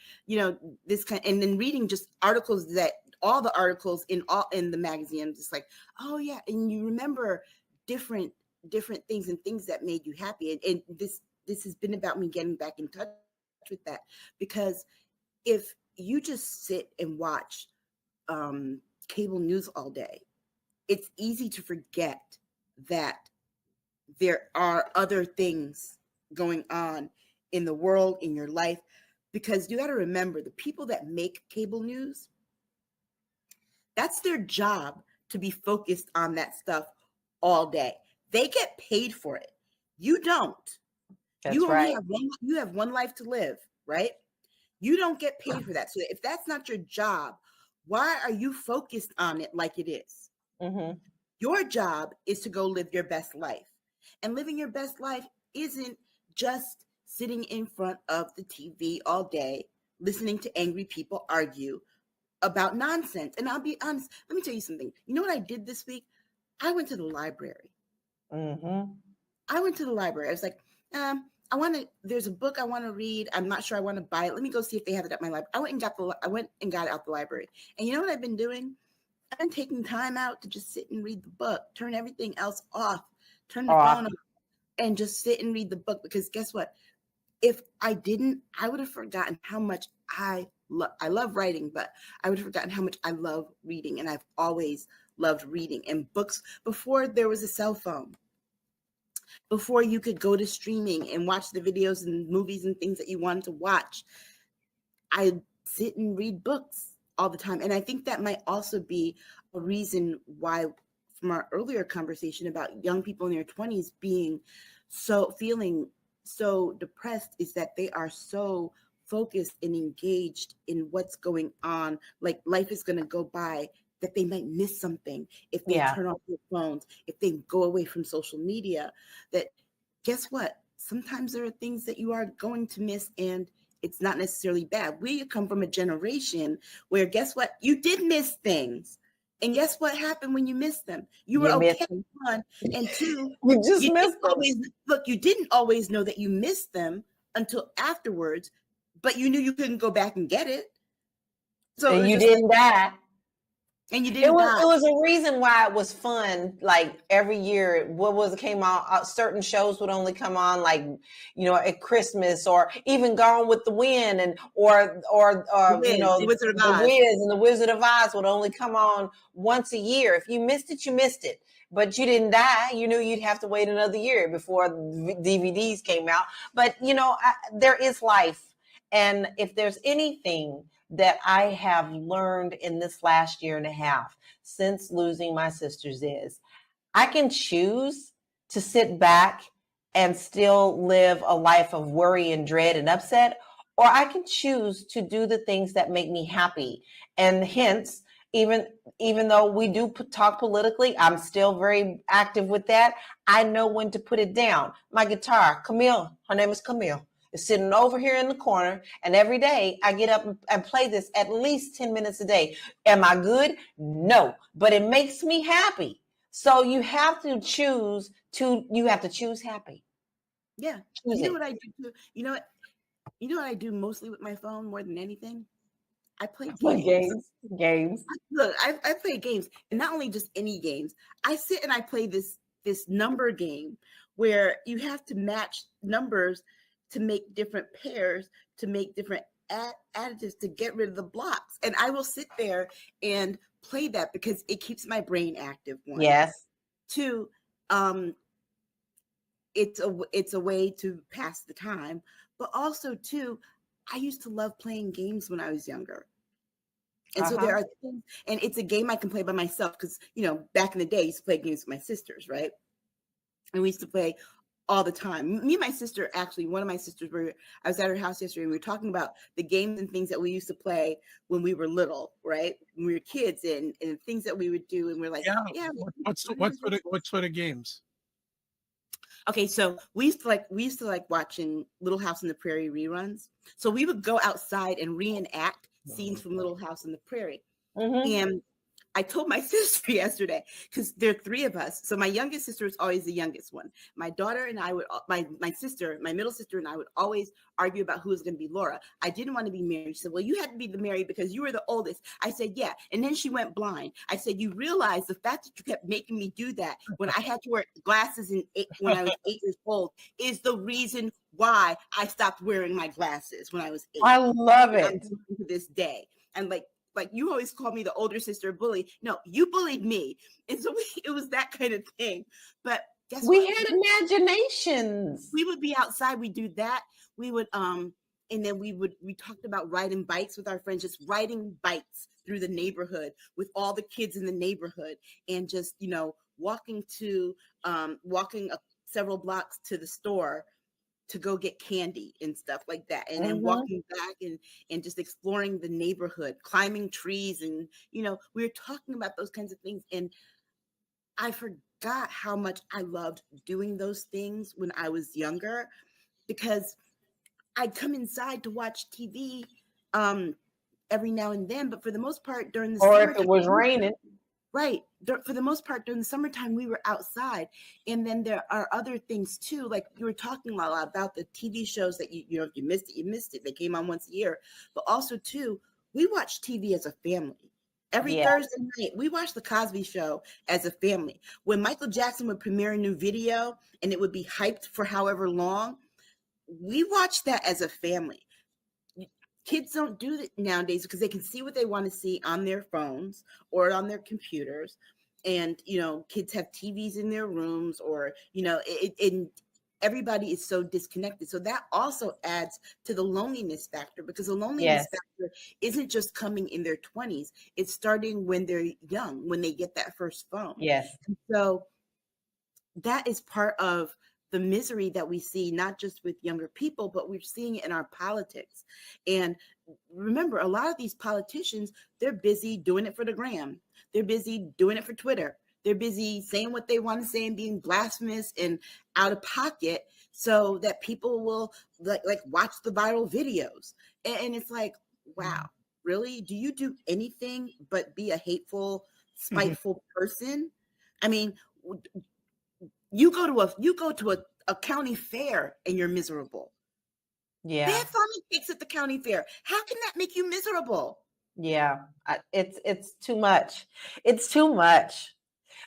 this kind, and then reading just articles, that all the articles in the magazine, just like, oh yeah, and you remember different things and things that made you happy, and this has been about me getting back in touch with that, because if you just sit and watch cable news all day, it's easy to forget that there are other things going on in the world, in your life, because you got to remember the people that make cable news, that's their job to be focused on that stuff all day. They get paid for it. You don't.
That's
You only
right.
have one life to live, right? You don't get paid for that. So if that's not your job, why are you focused on it like it is?
Mm-hmm.
Your job is to go live your best life. And living your best life isn't just sitting in front of the TV all day, listening to angry people argue about nonsense. And I'll be honest, let me tell you something. You know what I did this week? I went to the library.
Mm-hmm.
I went to the library. I was like, there's a book I want to read. I'm not sure I want to buy it. Let me go see if they have it at my library. I went and got it out the library. And you know what I've been doing? I've been taking time out to just sit and read the book, turn everything else off, turn the phone off, and just sit and read the book. Because guess what? If I didn't, I would have forgotten how much I love writing, but I would have forgotten how much I love reading. And I've always loved reading and books before there was a cell phone, before you could go to streaming and watch the videos and movies and things that you wanted to watch. I sit and read books all the time. And I think that might also be a reason why, from our earlier conversation about young people in their 20s feeling so depressed, is that they are so focused and engaged in what's going on. Like life is going to go by, that they might miss something if they turn off their phones, if they go away from social media. That, guess what? Sometimes there are things that you are going to miss, and it's not necessarily bad. We come from a generation where, guess what? You did miss things. And guess what happened when you missed them? You were okay, one. And two,
you just missed them.
You didn't always know that you missed them until afterwards, but you knew you couldn't go back and get it. So
and you didn't die.
And you didn't
It was a reason why it was fun. Like every year, it came out, certain shows would only come on like, at Christmas, or even Gone with the Wind, and or
the Wizard of Oz.
The Wiz and the Wizard of Oz would only come on once a year. If you missed it, you missed it. But you didn't die. You knew you'd have to wait another year before DVDs came out. But there is life, and if there's anything that I have learned in this last year and a half since losing my sisters, is I can choose to sit back and still live a life of worry and dread and upset, or I can choose to do the things that make me happy. And hence, even though we do talk politically, I'm still very active with that. I know when to put it down. My guitar, Camille, her name is Camille, is sitting over here in the corner, and every day I get up and play this at least 10 minutes a day. Am I good? No, but it makes me happy. So you have to choose happy.
Yeah. You know what I do? You know what I do mostly with my phone more than anything? I play
games.
Look, I play games, and not only just any games. I sit and I play this number game where you have to match numbers to make different pairs, to make different additives, to get rid of the blocks. And I will sit there and play that because it keeps my brain active. One.
Yes.
Two, it's a way to pass the time. But also, two, I used to love playing games when I was younger. And so there are things, and it's a game I can play by myself because, back in the day, I used to play games with my sisters, right? And we used to play all the time. Me and my sister, actually, one of my sisters, I was at her house yesterday, and we were talking about the games and things that we used to play when we were little, right? When we were kids, and things that we would do. And we're like,
what sort of games?
Okay, so we used to like watching Little House on the Prairie reruns. So we would go outside and reenact scenes from Little House on the Prairie. Mm-hmm. And I told my sister yesterday, because there are three of us. So my youngest sister is always the youngest one. My daughter and I would, my middle sister and I would always argue about who was going to be Laura. I didn't want to be Mary. She said, well, you had to be the Mary because you were the oldest. I said, yeah. And then she went blind. I said, you realize the fact that you kept making me do that when I had to wear glasses when I was 8 years old is the reason why I stopped wearing my glasses when I was 8.
I love it.
To this day. And like, like you always call me the older sister bully. No, you bullied me. And so it was that kind of thing. But guess
We
what?
had imaginations.
We would be outside, we do that. We would and then we talked about riding bikes with our friends, just riding bikes through the neighborhood with all the kids in the neighborhood, and just, you know, walking several blocks to the store to go get candy and stuff like that, and then walking back and just exploring the neighborhood, climbing trees, and, you know, we were talking about those kinds of things. And I forgot how much I loved doing those things when I was younger, because I'd come inside to watch TV every now and then, but for the most part during the
or if it was raining.
Right. For the most part, during the summertime, we were outside. And then there are other things too. Like you were talking, LaLa, about the TV shows that you know, if you missed it, you missed it. They came on once a year. But also too, we watched TV as a family. Every Thursday night, we watched the Cosby Show as a family. When Michael Jackson would premiere a new video and it would be hyped for however long, we watched that as a family. Kids don't do that nowadays because they can see what they want to see on their phones or on their computers. And, you know, kids have TVs in their rooms, or, you know, everybody is so disconnected. So that also adds to the loneliness factor, because the loneliness factor isn't just coming in their 20s. It's starting when they're young, when they get that first phone.
Yes.
And so that is part of the misery that we see, not just with younger people, but we're seeing it in our politics. And remember, a lot of these politicians, they're busy doing it for the gram. They're busy doing it for Twitter. They're busy saying what they want to say and being blasphemous and out of pocket so that people will like watch the viral videos. And it's like, wow, really? Do you do anything but be a hateful, spiteful person? I mean, you go to a county fair and you're miserable.
Yeah.
They have politics at the county fair. How can that make you miserable?
Yeah. It's too much. It's too much.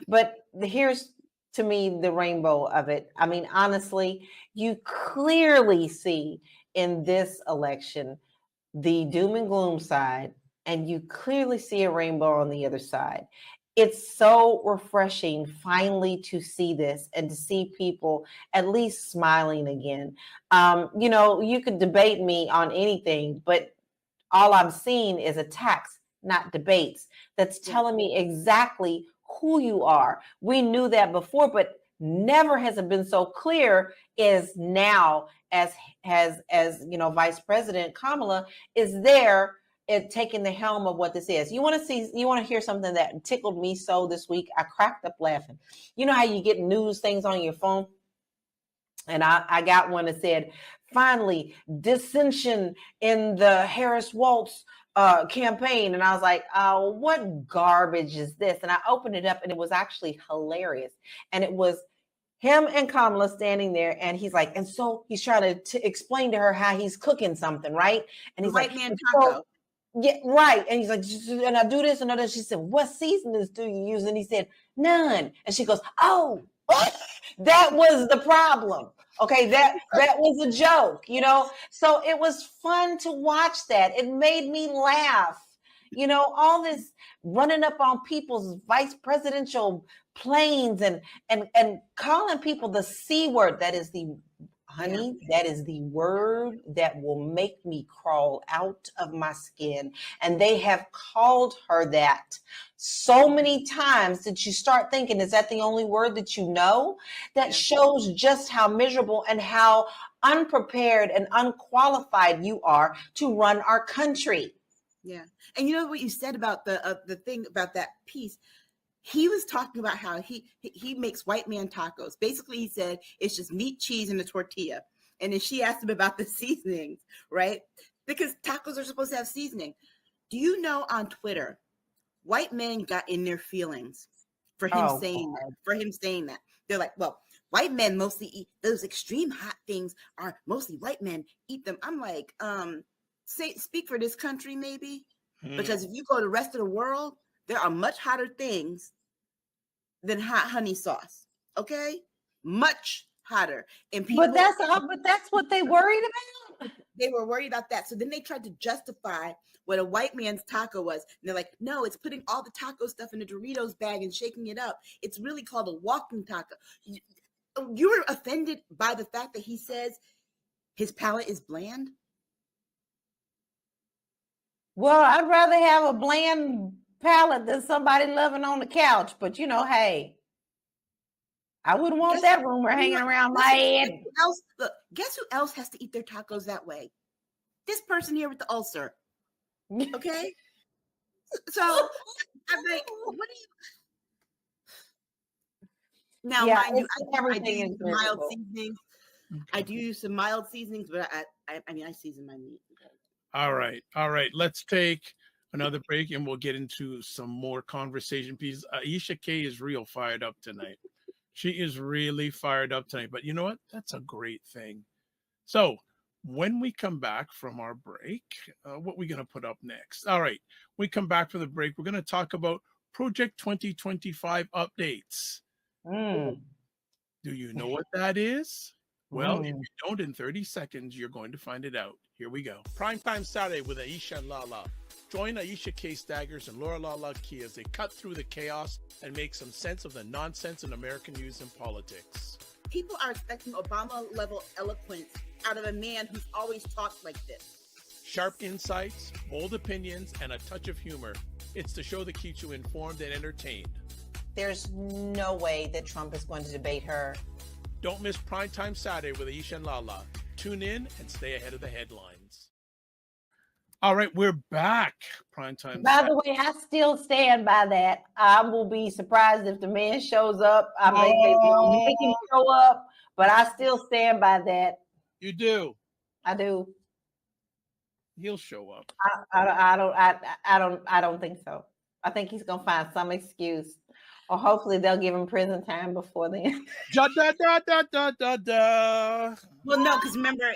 But here's, to me, the rainbow of it. I mean, honestly, you clearly see in this election the doom and gloom side, and you clearly see a rainbow on the other side. It's so refreshing finally to see this and to see people at least smiling again. You know, you could debate me on anything, but all I'm seeing is attacks, not debates. That's telling me exactly who you are. We knew that before, but never has it been so clear as now, as you know, Vice President Kamala is there and taking the helm of what this is. You want to hear something that tickled me so this week? I cracked up laughing. You know how you get news things on your phone? And I got one that said, finally, dissension in the Harris Waltz campaign. And I was like, oh, what garbage is this? And I opened it up and it was actually hilarious. And it was him and Kamala standing there, and he's like, and so he's trying to explain to her how he's cooking something, right? And he's
White
like,
man taco.
Yeah, right. And he's like, and I do this and that. She said, what seasonings do you use? And he said, none. And she goes, oh, that was the problem. Okay, that was a joke, you know? So it was fun to watch that. It made me laugh. You know, all this running up on people's vice presidential planes and calling people the C word. That is the honey, that is the word that will make me crawl out of my skin. And they have called her that so many times that you start thinking, is that the only word that you know? That shows just how miserable and how unprepared and unqualified you are to run our country.
Yeah. And you know what you said about the thing about that piece? He was talking about how he makes white man tacos. Basically, he said it's just meat, cheese, and a tortilla. And then she asked him about the seasonings, right? Because tacos are supposed to have seasoning. Do you know on Twitter, white men got in their feelings for him saying that. They're like, well, white men mostly eat those extreme hot things are mostly white men eat them. I'm like, speak for this country, maybe. Because if you go to the rest of the world, there are much hotter things than hot honey sauce. Okay, much hotter. And people,
but that's what they worried about.
They were worried about that. So then they tried to justify what a white man's taco was. And they're like, no, it's putting all the taco stuff in a Doritos bag and shaking it up. It's really called a walking taco. You were offended by the fact that he says his palate is bland?
Well, I'd rather have a bland palate than somebody loving on the couch. But, hey, I wouldn't want that rumor hanging around my head.
Guess who else has to eat their tacos that way? This person here with the ulcer. Okay? So I'm like, what do you... Now,
Yeah,
mind you, I do
everything
use
is
some mild
miserable.
seasonings. I do use some mild seasonings, but I season my meat.
All right. Let's take another break and we'll get into some more conversation pieces. Aisha K is real fired up tonight. She is really fired up tonight. But you know what? That's a great thing. So when we come back from our break, what are we going to put up next? All right. We come back from the break. We're going to talk about Project 2025 updates.
Mm.
Do you know what that is? Well, if
Mm.
you don't, in 30 seconds, you're going to find it out. Here we go. Primetime Saturday with Aisha LaLa. Join Aisha K. Staggers and Laura LaLa Key as they cut through the chaos and make some sense of the nonsense in American news and politics.
People are expecting Obama-level eloquence out of a man who's always talked like this.
Sharp insights, bold opinions, and a touch of humor. It's the show that keeps you informed and entertained.
There's no way that Trump is going to debate her.
Don't miss Primetime Saturday with Aisha and LaLa. Tune in and stay ahead of the headlines. All right, we're back. Primetime.
By the way, I still stand by that. I will be surprised if the man shows up. I may make him show up, but I still stand by that.
You do.
I do.
He'll show up.
I don't think so. I think he's gonna find some excuse, or hopefully they'll give him prison time before then.
Da, da, da, da, da, da, da.
Well, no, because remember,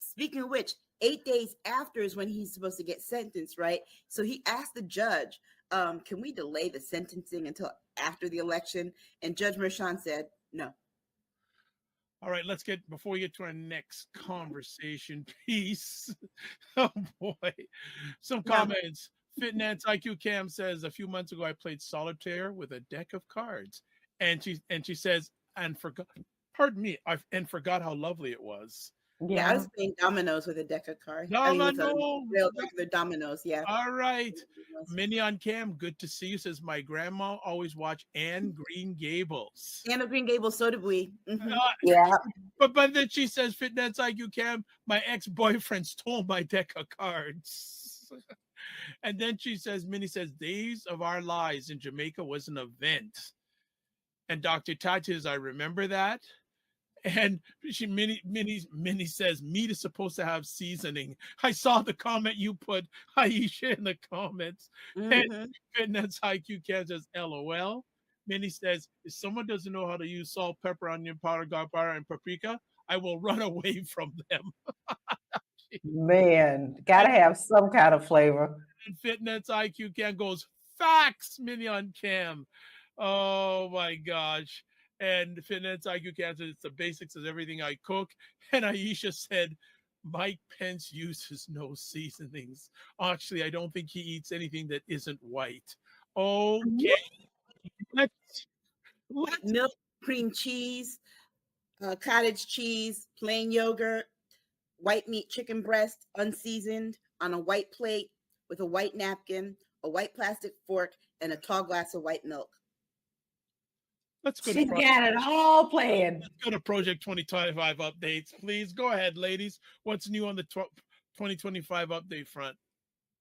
speaking of which, 8 days after is when he's supposed to get sentenced, right? So he asked the judge, can we delay the sentencing until after the election? And Judge Merchan said, no.
All right, before we get to our next conversation piece. Oh boy. Some comments. Fitness IQ Cam says, a few months ago I played solitaire with a deck of cards. And she says, and forgot how lovely it was.
Yeah, I was playing dominoes with a deck of cards. Real regular dominoes, yeah.
All right. Minnie on Cam, good to see you. Says, my grandma always watched Anne Green Gables.
Anne of Green Gables, so did we. Mm-hmm.
Yeah.
But then she says, Fitness IQ Cam, my ex-boyfriend stole my deck of cards. And then she says, Minnie says, Days of Our Lives in Jamaica was an event. And Dr. Tati says, I remember that. And Minnie says, meat is supposed to have seasoning. I saw the comment you put, Aisha, in the comments. Mm-hmm. And Fitness IQ Cam says, LOL. Minnie says, if someone doesn't know how to use salt, pepper, onion powder, garlic powder, and paprika, I will run away from them.
Man, gotta have some kind of flavor.
And Fitness IQ Cam goes, facts, Minnie on Cam. Oh my gosh. And Fitness IQ Cam says, it's the basics of everything I cook. And Aisha said, Mike Pence uses no seasonings. Actually, I don't think he eats anything that isn't white. Okay. Let's
milk, cream cheese, cottage cheese, plain yogurt, white meat, chicken breast, unseasoned, on a white plate with a white napkin, a white plastic fork, and a tall glass of white milk.
She's got it all planned.
Let's go to Project 2025 updates. Please go ahead, ladies. What's new on the 2025 update front?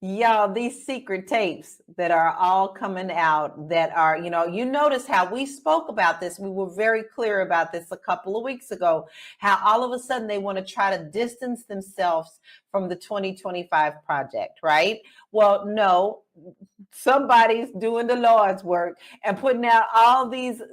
Y'all, these secret tapes that are all coming out that are, you notice how we spoke about this. We were very clear about this a couple of weeks ago, how all of a sudden they want to try to distance themselves from the 2025 project, right? Well, no, somebody's doing the Lord's work and putting out all these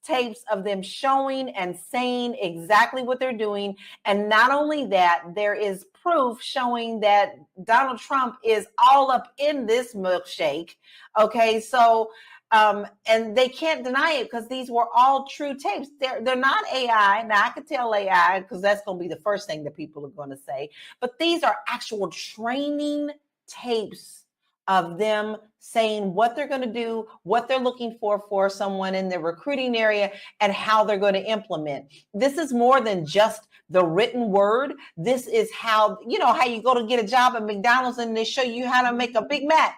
tapes of them showing and saying exactly what they're doing. And not only that, there is proof showing that Donald Trump is all up in this milkshake. Okay, so And they can't deny it because these were all true tapes. They're not AI. Now I could tell AI because that's going to be the first thing that people are going to say. But these are actual training tapes of them saying what they're going to do, what they're looking for someone in the recruiting area, and how they're going to implement. This is more than just the written word. This is how you go to get a job at McDonald's and they show you how to make a Big Mac.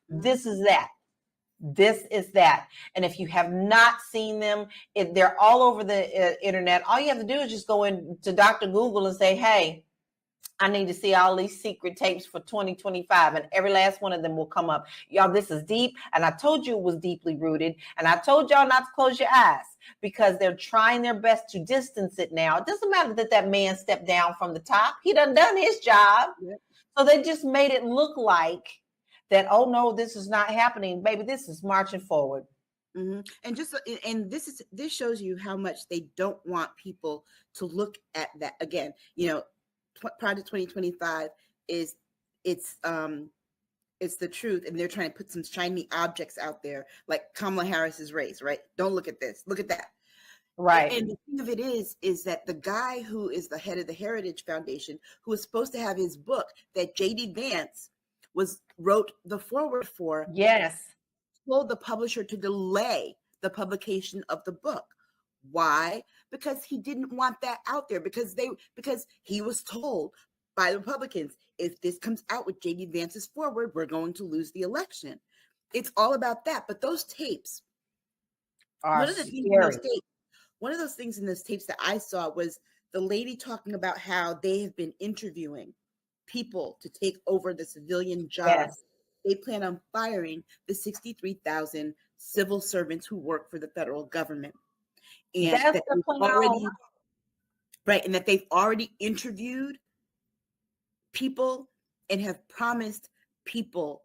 This is that. This is that. And if you have not seen them, they're all over the internet. All you have to do is just go into Dr. Google and say, hey, I need to see all these secret tapes for 2025. And every last one of them will come up. Y'all, this is deep. And I told you it was deeply rooted. And I told y'all not to close your eyes because they're trying their best to distance it now. It doesn't matter that man stepped down from the top. He done his job. Yep. So they just made it look like that, oh no, this is not happening, baby. This is marching forward.
Mm-hmm. And this shows you how much they don't want people to look at that. Again, Project 2025 it's the truth, and they're trying to put some shiny objects out there, like Kamala Harris's race, right? Don't look at this, look at that.
Right.
And the thing of it is that the guy who is the head of the Heritage Foundation, who was supposed to have his book that J.D. Vance wrote the foreword for,
yes,
told the publisher to delay the publication of the book. Why? Because he didn't want that out there, because he was told by the Republicans, if this comes out with J.D. Vance's foreword, we're going to lose the election. It's all about that. But those tapes
are
one of those things in those tapes that I saw was the lady talking about how they have been interviewing people to take over the civilian jobs. Yes. They plan on firing the 63,000 civil servants who work for the federal government. And
that's the plan.
And that they've already interviewed people and have promised people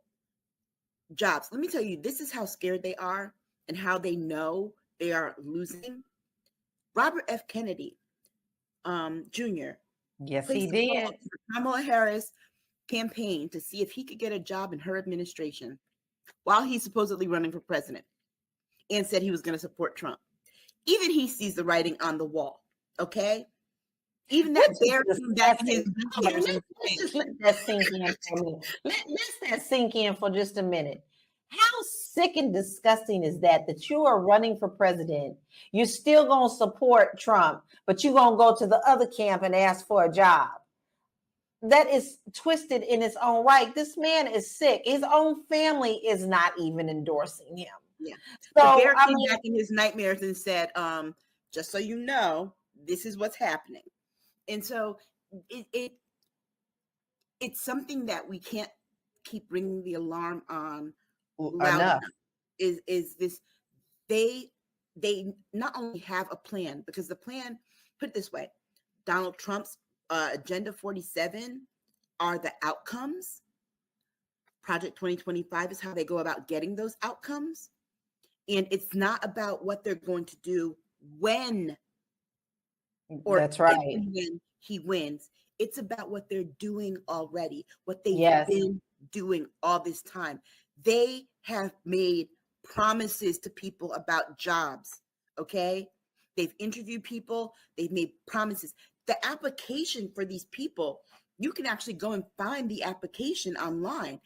jobs. Let me tell you, this is how scared they are and how they know they are losing. Robert F. Kennedy Jr.
Yes, he did.
Kamala Harris campaign to see if he could get a job in her administration while he's supposedly running for president, and said he was going to support Trump. Even he sees the writing on the wall. Okay. Even that back in his
let's let that sink in for me. Let that sink in for just a minute. How sick and disgusting is that you are running for president? You're still going to support Trump, but you're going to go to the other camp and ask for a job. That is twisted in its own right. This man is sick. His own family is not even endorsing him.
Yeah. So the bear came back in his nightmares and said, just so you know, this is what's happening. And so it's something that we can't keep ringing the alarm on loud enough. Is this, they not only have a plan, because the plan, put it this way, Donald Trump's Agenda 47 are the outcomes. Project 2025 is how they go about getting those outcomes. And it's not about what they're going to do when
that's right.
When he wins. It's about what they're doing already, what they've been doing all this time. They have made promises to people about jobs. Okay. They've interviewed people. They've made promises. The application for these people, you can actually go and find the application online.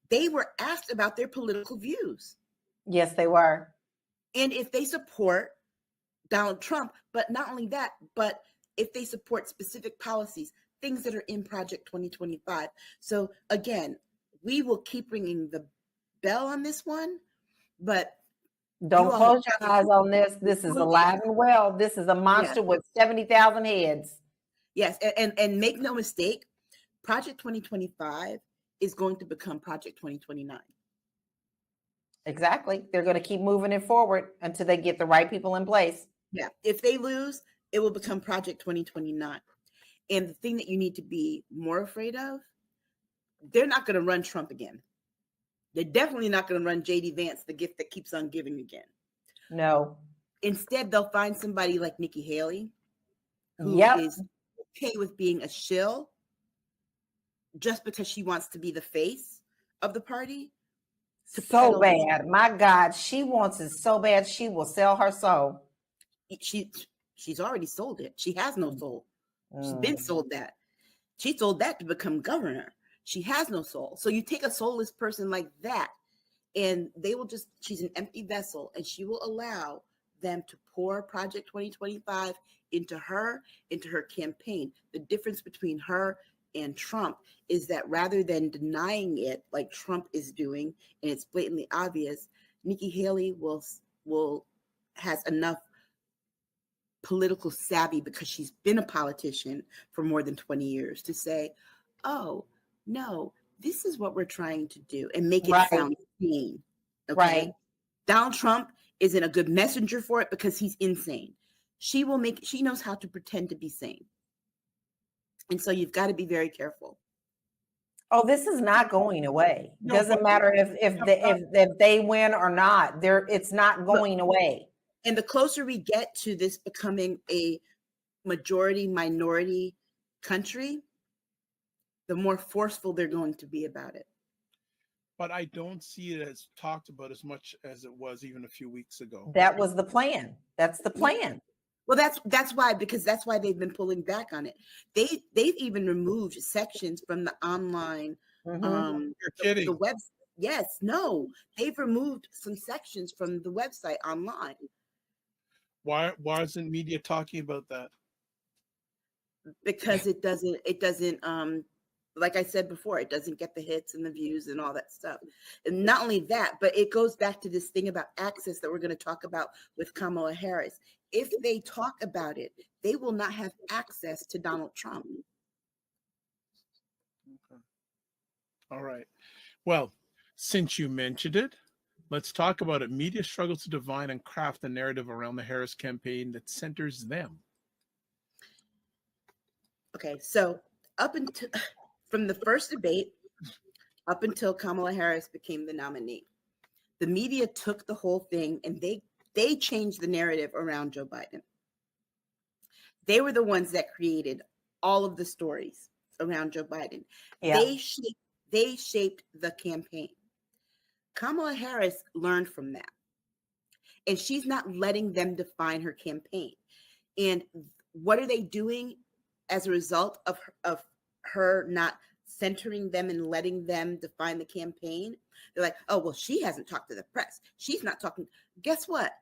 They were asked about their political views.
Yes, they were.
And if they support Donald Trump, but not only that, but if they support specific policies, things that are in Project 2025. So again, we will keep ringing the bell on this one, but
don't close your eyes on this. This is alive and well. This is a monster with 70,000 heads.
Yes, and make no mistake, Project 2025 is going to become Project 2029.
Exactly. They're going to keep moving it forward until they get the right people in place.
Yeah. If they lose, it will become Project 2029. And the thing that you need to be more afraid of, they're not going to run Trump again. They're definitely not going to run J.D. Vance, the gift that keeps on giving again.
No.
Instead, they'll find somebody like Nikki Haley, who is okay with being a shill just because she wants to be the face of the party. to
So
peddle this.
bad. My God, she wants it so bad. She will sell her soul.
She's already sold it. She has no soul. She's
Mm.
been sold that. She sold that to become governor. She has no soul. So you take a soulless person like that, and they will just, she's an empty vessel, and she will allow them to pour Project 2025 into her campaign. The difference between her and Trump is that rather than denying it like Trump is doing, and it's blatantly obvious, Nikki Haley has enough political savvy, because she's been a politician for more than 20 years, to say, oh, no, this is what we're trying to do, and make it
Right.
sound sane. Okay.
Right.
Donald Trump isn't a good messenger for it because he's insane. She knows how to pretend to be sane. And so you've got to be very careful.
Oh, this is not going away.
No,
Doesn't
but-
matter if they win or not. It's not going away.
And the closer we get to this becoming a majority minority country, the more forceful they're going to be about it.
But I don't see it as talked about as much as it was even a few weeks ago.
That was the plan. That's the plan.
Well, that's why they've been pulling back on it. They've even removed sections from the online
Mhm.
You're kidding.
the web. Yes, no, they've removed some sections from the website online
Why isn't media talking about that?
because it doesn't like I said before, it doesn't get the hits and the views and all that stuff. And not only that, but it goes back to this thing about access that we're going to talk about with Kamala Harris. If they talk about it, they will not have access to Donald Trump.
Okay. All right. Well, since you mentioned it, let's talk about it. Media struggles to define and craft a narrative around the Harris campaign that centers them.
Okay, so from the first debate up until Kamala Harris became the nominee, the media took the whole thing and they changed the narrative around Joe Biden. They were the ones that created all of the stories around Joe Biden.
Yeah.
They shaped the campaign. Kamala Harris learned from that, and she's not letting them define her campaign. And what are they doing as a result of her not centering them and letting them define the campaign? They're like, oh, well, she hasn't talked to the press. She's not talking. Guess what?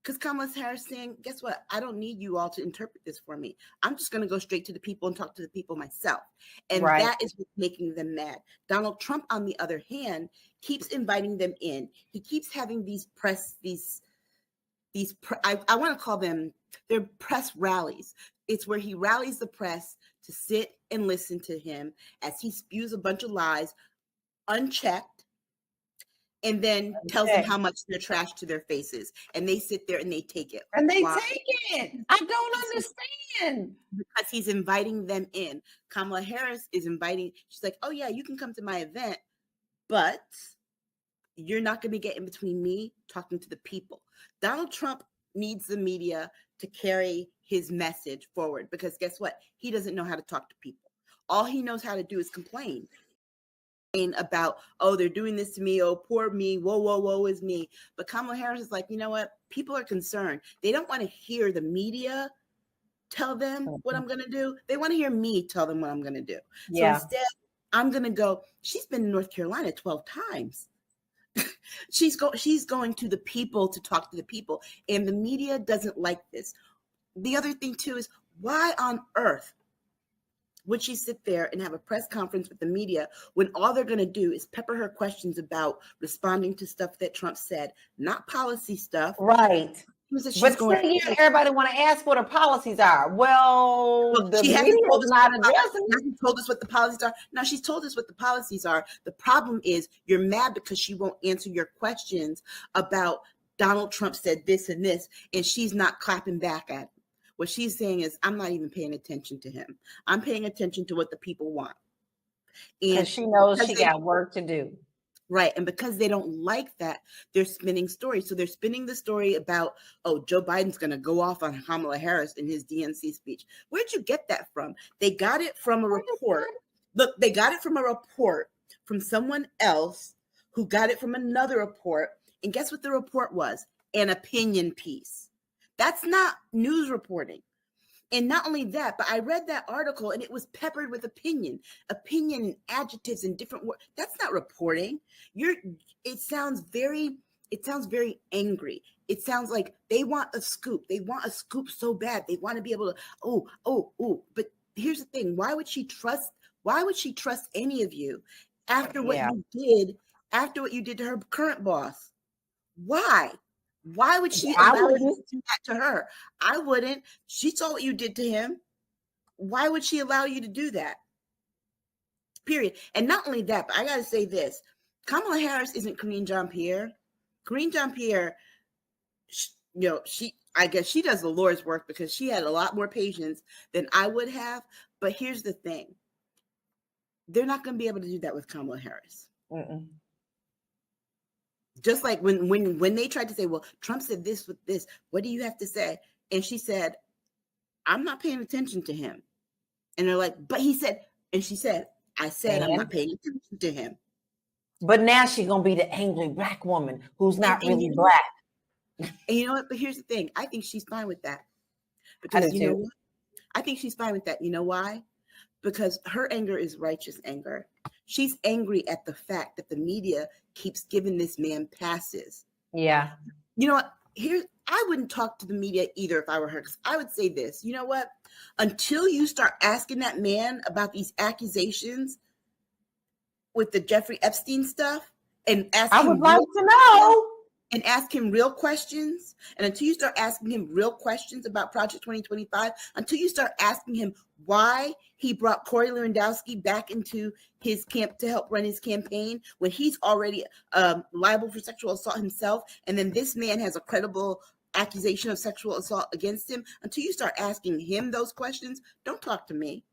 Because Kamala Harris saying, guess what? I don't need you all to interpret this for me. I'm just going to go straight to the people and talk to the people myself. And
Right.
that is what's making them mad. Donald Trump, on the other hand, keeps inviting them in. He keeps having these I want to call them, they're press rallies. It's where he rallies the press to sit and listen to him as he spews a bunch of lies unchecked, and then tells them how much they're trash to their faces. And they sit there and they take it.
And they
Why?
take it. I don't understand.
Because he's inviting them in. Kamala Harris is inviting, she's like, oh yeah, you can come to my event, but you're not going to get in between me talking to the people. Donald Trump needs the media to carry his message forward, because guess what? He doesn't know how to talk to people. All he knows how to do is complain about, oh, they're doing this to me. Oh, poor me. Whoa, whoa, whoa is me. But Kamala Harris is like, you know what? People are concerned. They don't want to hear the media tell them what I'm going to do. They want to hear me tell them what I'm going to do.
Yeah.
So instead, I'm going to go, she's been in North Carolina 12 times. She's going to the people to talk to the people. And the media doesn't like this. The other thing too is, why on earth would she sit there and have a press conference with the media when all they're going to do is pepper her questions about responding to stuff that Trump said, not policy stuff?
Right.
But
everybody want to ask what her policies are. Well, the
she
media
hasn't told
is
us
not addressing.
hasn't told us what the policies are. Now she's told us what the policies are. The problem is you're mad because she won't answer your questions about Donald Trump said this and this, and she's not clapping back at him. What she's saying is, I'm not even paying attention to him. I'm paying attention to what the people want.
And she knows she got work to do.
Right. And because they don't like that, they're spinning stories. So they're spinning the story about, oh, Joe Biden's going to go off on Kamala Harris in his DNC speech. Where'd you get that from? They got it from a report. Look, they got it from a report from someone else who got it from another report. And guess what the report was? An opinion piece. That's not news reporting. And not only that, but I read that article and it was peppered with opinion and adjectives and different words. That's not reporting. It sounds very angry. It sounds like they want a scoop. They want a scoop so bad. They want to be able to, oh. But here's the thing. Why would she trust any of you after what you did to her current boss? Why? Why would she allow you to do that to her? I wouldn't. She saw what you did to him. Why would she allow you to do that? Period. And not only that, but I got to say this. Kamala Harris isn't Karine Jean-Pierre. Karine Jean-Pierre, I guess she does the Lord's work because she had a lot more patience than I would have. But here's the thing. They're not going to be able to do that with Kamala Harris. Mm-mm. Just like when they tried to say, well, Trump said this with this, what do you have to say? And she said, I'm not paying attention to him. And they're like, but he said, and she said, I said, I'm not paying attention to him.
But now she's going to be the angry Black woman who's not really Black.
And you know what? But here's the thing. I think she's fine with that. Because you know what? I think she's fine with that. You know why? Because her anger is righteous anger. She's angry at the fact that the media keeps giving this man passes.
Yeah.
You know what? I wouldn't talk to the media either if I were her. Because I would say this. You know what? Until you start asking that man about these accusations with the Jeffrey Epstein stuff and
I would like to know.
And ask him real questions. And until you start asking him real questions about Project 2025, until you start asking him why he brought Corey Lewandowski back into his camp to help run his campaign when he's already liable for sexual assault himself. And then this man has a credible accusation of sexual assault against him. Until you start asking him those questions, don't talk to me.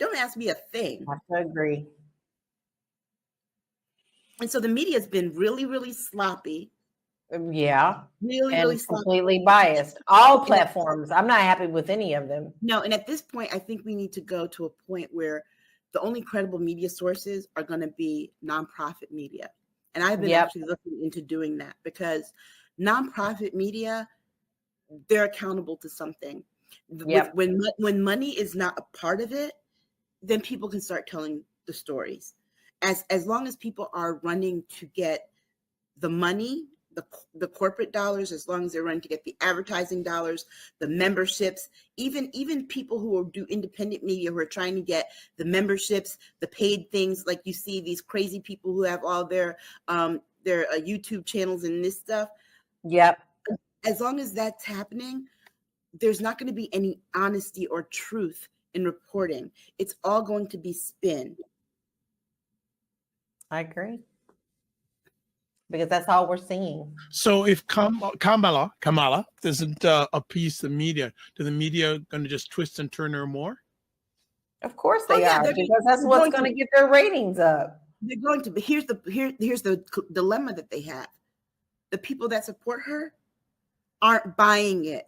Don't ask me a thing.
I agree.
And so the media has been really, really sloppy.
Yeah.
Really sloppy.
Completely biased. All platforms. I'm not happy with any of them.
No, and at this point, I think we need to go to a point where the only credible media sources are going to be nonprofit media. And I've been actually looking into doing that because nonprofit media, they're accountable to something. When money is not a part of it, then people can start telling the stories. As long as people are running to get the money, the corporate dollars, as long as they're running to get the advertising dollars, the memberships, even people who do independent media who are trying to get the memberships, the paid things, like you see these crazy people who have all their YouTube channels and this stuff.
Yep.
As long as that's happening, there's not going to be any honesty or truth in reporting. It's all going to be spin.
I agree. Because that's all we're seeing.
So if Kamala doesn't appease the media, do the media going to just twist and turn her more?
Of course they are, because that's what's going to get their ratings up.
They're going to. But here's the dilemma that they have. The people that support her aren't buying it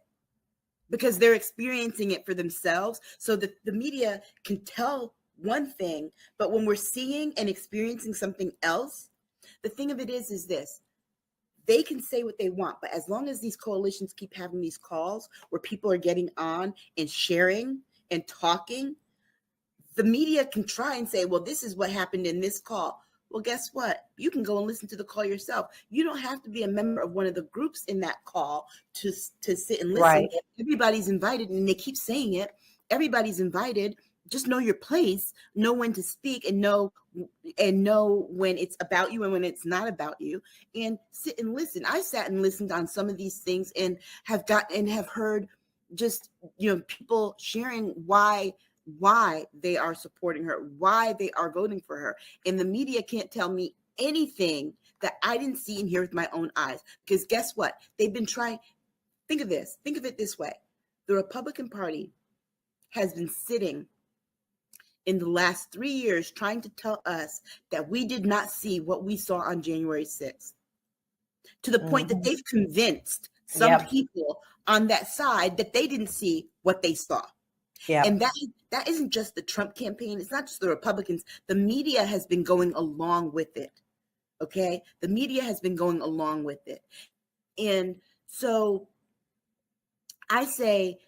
because they're experiencing it for themselves. So the media can tell one thing, but when we're seeing and experiencing something else, the thing of it is this: they can say what they want, but as long as these coalitions keep having these calls where people are getting on and sharing and talking, the media can try and say, well, this is what happened in this call. Well, guess what? You can go and listen to the call yourself. You don't have to be a member of one of the groups in that call to sit and listen. Right. Everybody's invited, and they keep saying it. Everybody's invited. Just know your place, know when to speak, and know when it's about you and when it's not about you, and sit and listen. I sat and listened on some of these things and have heard just, people sharing why they are supporting her, why they are voting for her. And the media can't tell me anything that I didn't see and hear with my own eyes. Because guess what? They've been trying. Think of it this way. The Republican Party has been sitting in the last 3 years trying to tell us that we did not see what we saw on January 6th, to the point that they've convinced some people on that side that they didn't see what they saw.
Yeah.
And that isn't just the Trump campaign. It's not just the Republicans. The media has been going along with it. Okay. The media has been going along with it. And so I say,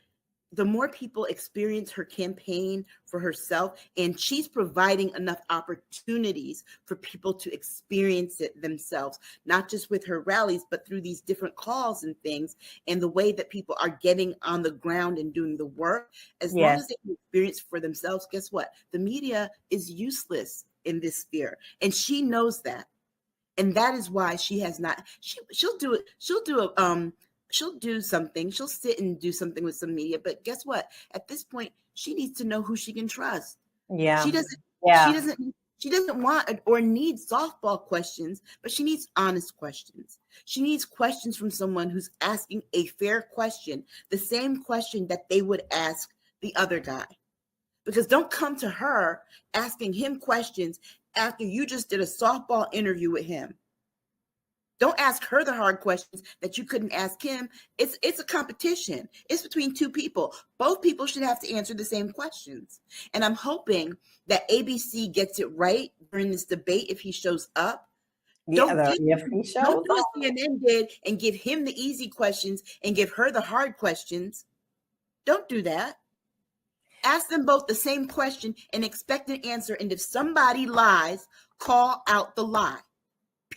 the more people experience her campaign for herself, and she's providing enough opportunities for people to experience it themselves, not just with her rallies, but through these different calls and things, and the way that people are getting on the ground and doing the work. As long as they can experience for themselves, guess what? The media is useless in this sphere, and she knows that. And that is why she has not, she'll do it. She'll do something. She'll sit and do something with some media. But guess what? At this point, she needs to know who she can trust.
Yeah.
She doesn't want or need softball questions, but she needs honest questions. She needs questions from someone who's asking a fair question, the same question that they would ask the other guy. Because don't come to her asking him questions after you just did a softball interview with him. Don't ask her the hard questions that you couldn't ask him. It's a competition. It's between two people. Both people should have to answer the same questions. And I'm hoping that ABC gets it right during this debate if he shows up. Don't do what CNN did and give him the easy questions and give her the hard questions. Don't do that. Ask them both the same question and expect an answer. And if somebody lies, call out the lie.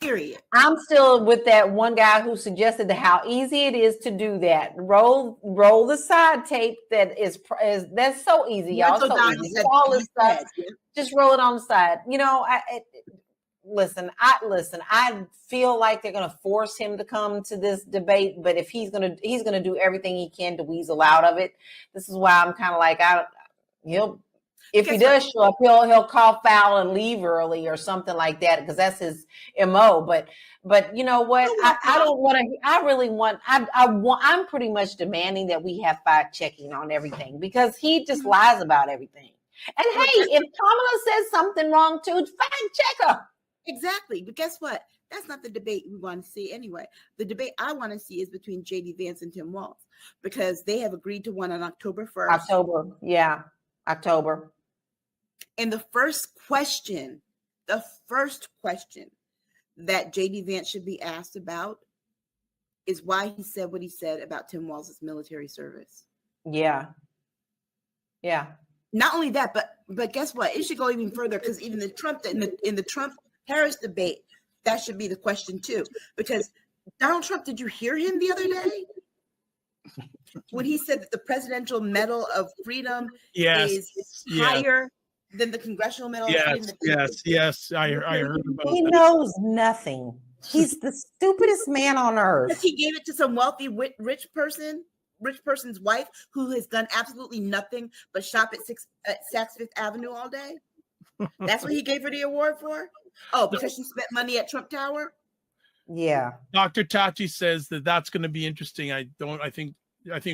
Period.
I'm still with that one guy who suggested how easy it is to do that. Roll the side tape that is that's so easy, y'all. So easy. All this stuff, just roll it on the side. You know, I feel like they're going to force him to come to this debate, but if he's going to do everything he can to weasel out of it. This is why I'm kind of like, if he does show up, he'll call foul and leave early or something like that, because that's his MO. But you know what? I don't want to. I really want. I'm pretty much demanding that we have fact checking on everything, because he just lies about everything. And hey, if Kamala says something wrong too, fact check her.
Exactly. But guess what? That's not the debate we want to see anyway. The debate I want to see is between J.D. Vance and Tim Walz, because they have agreed to one on October 1st.
October.
And the first question that J.D. Vance should be asked about is why he said what he said about Tim Walz's military service.
Yeah.
Not only that, but guess what? It should go even further, because even the Trump in the Trump-Harris debate, that should be the question too. Because Donald Trump, did you hear him the other day when he said that the Presidential Medal of Freedom is higher than the Congressional Medal of Freedom?
Yes. I heard about that.
He knows nothing. He's the stupidest man on earth.
Because he gave it to some wealthy, rich person's wife who has done absolutely nothing but shop at Saks Fifth Avenue all day. That's what he gave her the award for? Oh, because she spent money at Trump Tower?
Yeah.
Dr. Tachi says that's going to be interesting. I think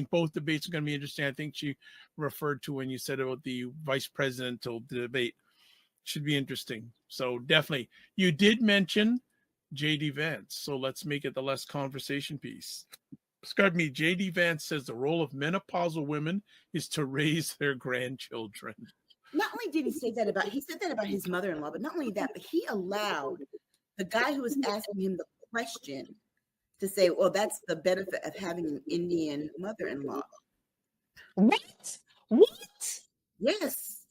both debates are going to be interesting. I think she referred to when you said about the vice presidential debate. Should be interesting. So definitely. You did mention J.D. Vance, so let's make it the less conversation piece. J.D. Vance says the role of menopausal women is to raise their grandchildren.
Not only did he say that he said that about his mother-in-law, but not only that, but he allowed the guy who was asking him the question to say, well, that's the benefit of having an Indian mother-in-law.
What?
Yes.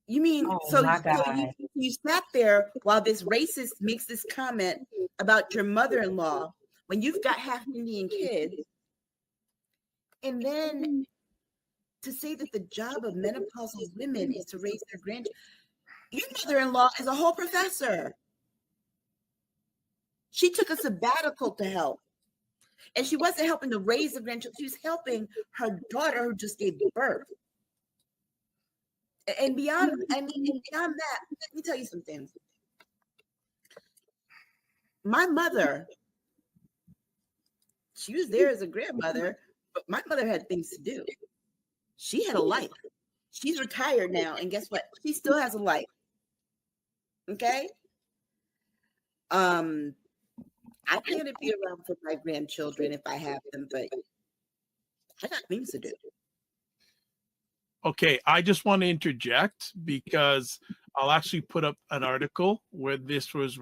You mean, you sat there while this racist makes this comment about your mother-in-law when you've got half Indian kids, and then to say that the job of menopausal women is to raise their grandchildren. Your mother-in-law is a whole professor. She took a sabbatical to help. And she wasn't helping to raise the grandchildren. She was helping her daughter who just gave birth. And beyond that, let me tell you something. My mother, she was there as a grandmother, but my mother had things to do. She had a life. She's retired now, and guess what? She still has a life. Okay? I plan to be around for my grandchildren if I have them, but I got things to do.
Okay, I just want to interject because I'll actually put up an article where this was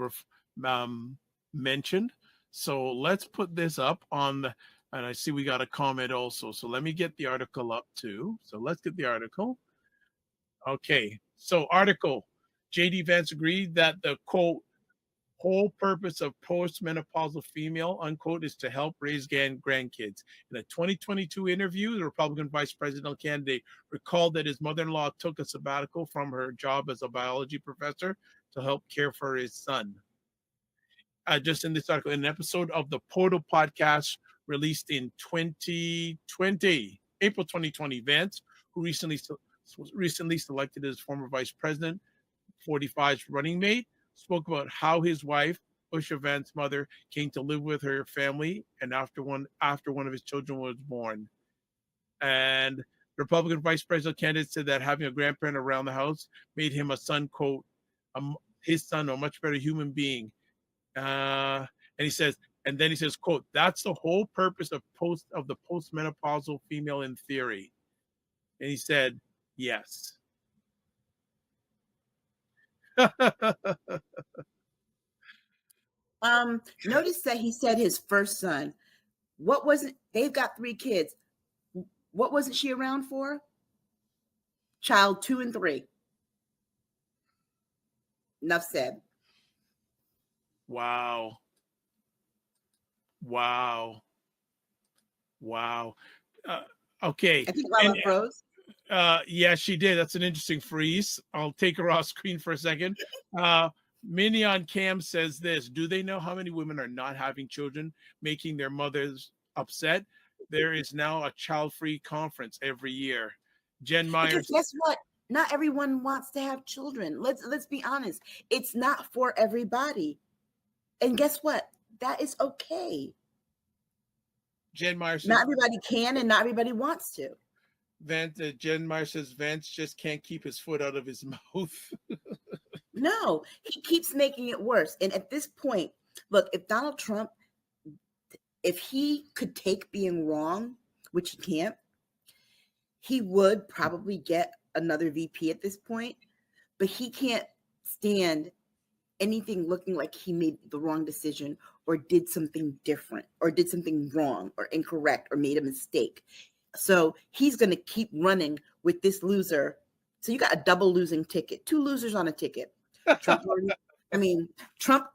mentioned. So let's put this up on the, and I see we got a comment also. So let me get the article up too. So let's get the article. Okay, so article, J.D. Vance agreed that the quote, whole purpose of postmenopausal female, unquote, is to help raise grandkids. In a 2022 interview, the Republican vice presidential candidate recalled that his mother-in-law took a sabbatical from her job as a biology professor to help care for his son. Just in this article, in an episode of the Portal podcast released in 2020, April 2020, Vance, who recently selected as former vice president, 45's running mate, spoke about how his wife, Usha Vance's mother, came to live with her family, and after one of his children was born. And Republican vice presidential candidate said that having a grandparent around the house made him a son, quote, his son, a much better human being. And he says, quote, that's the whole purpose of the postmenopausal female in theory. And he said, yes.
Notice that he said his first son. What wasn't, they've got 3 kids. What wasn't she around for? Child 2 and 3. Enough said.
Wow. Okay.
I think LaLa froze.
Yeah, she did. That's an interesting freeze. I'll take her off screen for a second. Minnie on Cam says this: do they know how many women are not having children, making their mothers upset? There is now a child-free conference every year. Jen Myers.
Because guess what? Not everyone wants to have children. Let's be honest. It's not for everybody. And guess what? That is okay.
Jen Myers says,
not everybody can and not everybody wants to.
Jen Myers says Vance just can't keep his foot out of his mouth.
No, he keeps making it worse. And at this point, look, if Donald Trump, if he could take being wrong, which he can't, he would probably get another VP at this point, but he can't stand anything looking like he made the wrong decision or did something different or did something wrong or incorrect or made a mistake. So he's going to keep running with this loser. So you got a double losing ticket, 2 losers on a ticket. Trump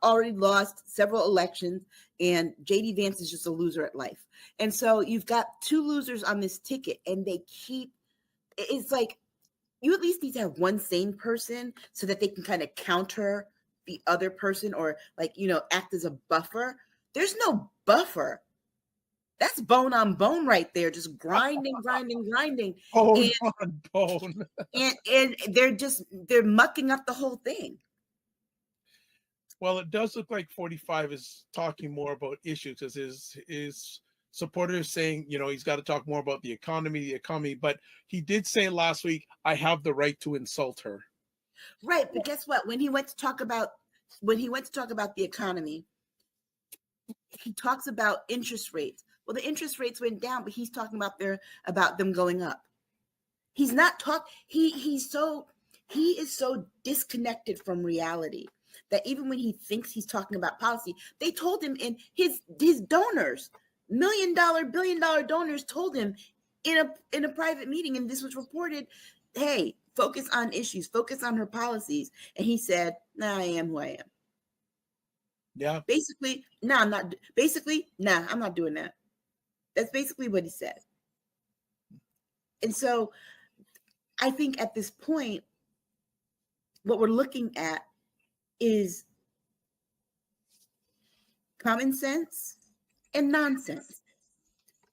already lost several elections, and JD Vance is just a loser at life. And so you've got 2 losers on this ticket, and it's like you at least need to have one sane person so that they can kind of counter the other person or act as a buffer. There's no buffer. That's bone on bone right there, just grinding.
Bone on bone.
and they're mucking up the whole thing.
Well, it does look like 45 is talking more about issues because his supporters saying, he's got to talk more about the economy. But he did say last week, I have the right to insult her.
Right, but guess what? When he went to talk about the economy, he talks about interest rates. Well, the interest rates went down, but he's talking about them going up. He's not he is so disconnected from reality that even when he thinks he's talking about policy, they told him in his donors, $1 million, $1 billion donors told him in a private meeting, and this was reported, hey, focus on issues, focus on her policies. And he said, nah, I am who I am.
Yeah.
Basically, I'm not doing that. That's basically what he said. And so I think at this point, what we're looking at is common sense and nonsense.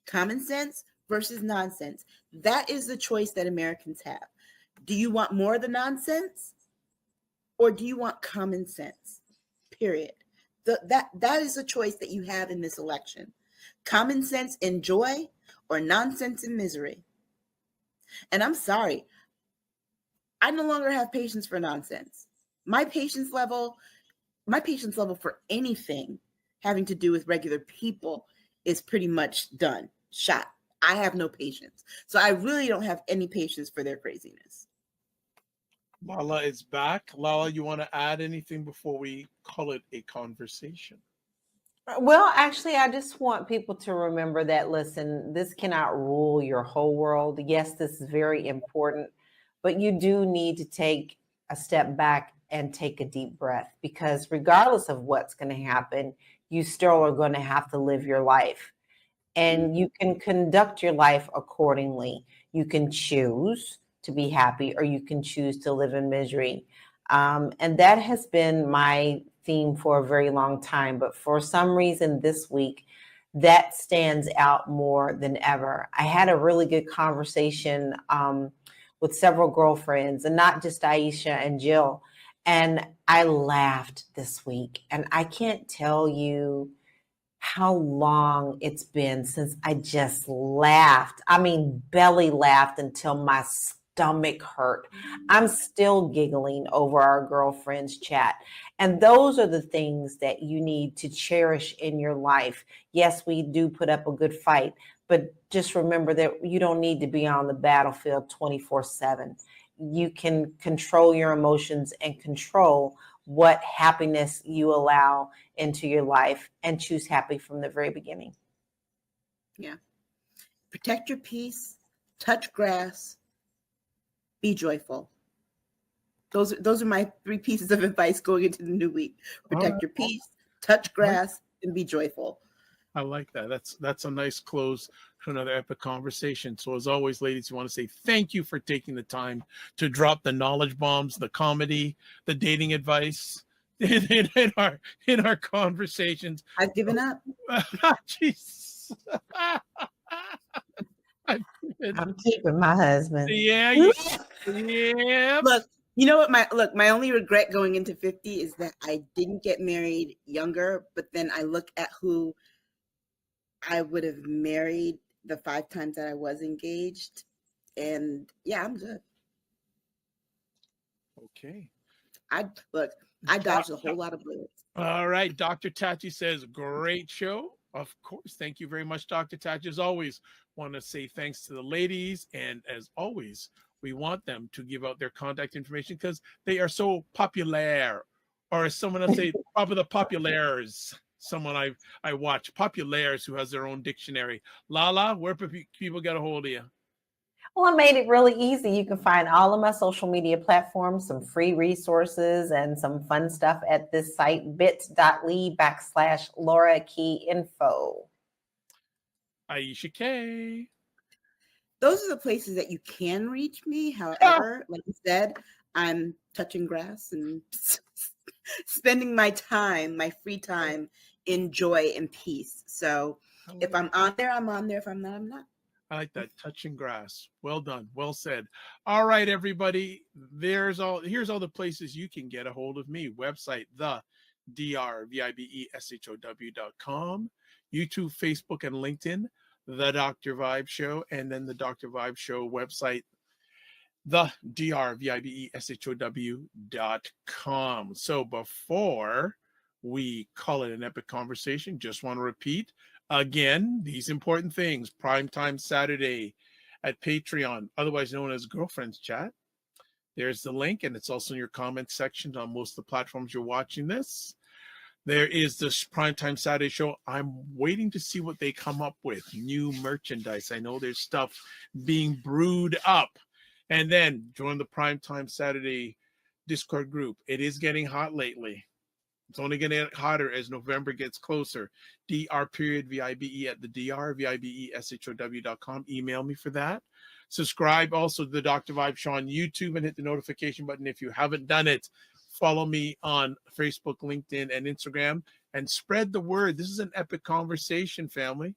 Common sense versus nonsense. That is the choice that Americans have. Do you want more of the nonsense or do you want common sense? Period. That is a choice that you have in this election. Common sense and joy or nonsense and misery. And I'm sorry, I no longer have patience for nonsense. My patience level for anything having to do with regular people is pretty much done, shot. I have no patience. So I really don't have any patience for their craziness.
Lala is back. Lala, you want to add anything before we call it a conversation?
Well, actually, I just want people to remember that, listen, this cannot rule your whole world. Yes, this is very important, but you do need to take a step back and take a deep breath, because regardless of what's going to happen, you still are going to have to live your life. And you can conduct your life accordingly. You can choose to be happy, or you can choose to live in misery. And that has been my theme for a very long time. But for some reason this week, that stands out more than ever. I had a really good conversation with several girlfriends, and not just Aisha and Jill. And I laughed this week. And I can't tell you how long it's been since I just laughed. I mean, belly laughed until my stomach hurt. I'm still giggling over our girlfriends' chat. And those are the things that you need to cherish in your life. Yes, we do put up a good fight, but just remember that you don't need to be on the battlefield 24/7. You can control your emotions and control what happiness you allow into your life, and choose happy from the very beginning.
Yeah. Protect your peace, touch grass, be joyful. Those are my 3 pieces of advice going into the new week. Protect your peace, touch grass, and be joyful.
I like that. That's a nice close to another epic conversation. So as always, ladies, we want to say thank you for taking the time to drop the knowledge bombs, the comedy, the dating advice in our conversations.
I've given up.
Jesus.
I'm keeping my husband.
Yeah.
Look, you know what? My only regret going into 50 is that I didn't get married younger. But then I look at who I would have married the 5 times that I was engaged, and yeah, I'm good.
Okay.
I dodged a whole lot of bullets.
All right. Dr. Tachi says, great show. Of course. Thank you very much, Dr. Tachi. As always, want to say thanks to the ladies. And as always, we want them to give out their contact information because they are so popular. Or as someone else say, probably the populares. Someone I watch, populares, who has their own dictionary. Lala, where people get a hold of you?
Well, I made it really easy. You can find all of my social media platforms, some free resources, and some fun stuff at this site, bit.ly/Laura Key Info.
Aisha K.
Those are the places that you can reach me. However, like you said, I'm touching grass and spending my free time in joy and peace. So if I'm on there, I'm on there. If I'm not, I'm not.
I like that. Touching grass. Well done. Well said. All right, everybody. Here's all the places you can get a hold of me. Website, the drvibeshow.com. YouTube, Facebook, and LinkedIn, The Dr. Vibe Show, and then the Dr. Vibe Show website, the drvibeshow.com. So before we call it an epic conversation, just want to repeat again these important things. Primetime Saturday at Patreon, otherwise known as Girlfriends Chat. There's the link, and it's also in your comment section on most of the platforms you're watching this. There is this Primetime Saturday show. I'm waiting to see what they come up with. New merchandise. I know there's stuff being brewed up. And then join the Primetime Saturday Discord group. It is getting hot lately. It's only going to get hotter as November gets closer. dr.vibe at the drvibeshow.com. Email me for that. Subscribe also to the Dr. Vibe Show on YouTube and hit the notification button if you haven't done it. Follow me on Facebook, LinkedIn, and Instagram, and spread the word. This is an epic conversation, family.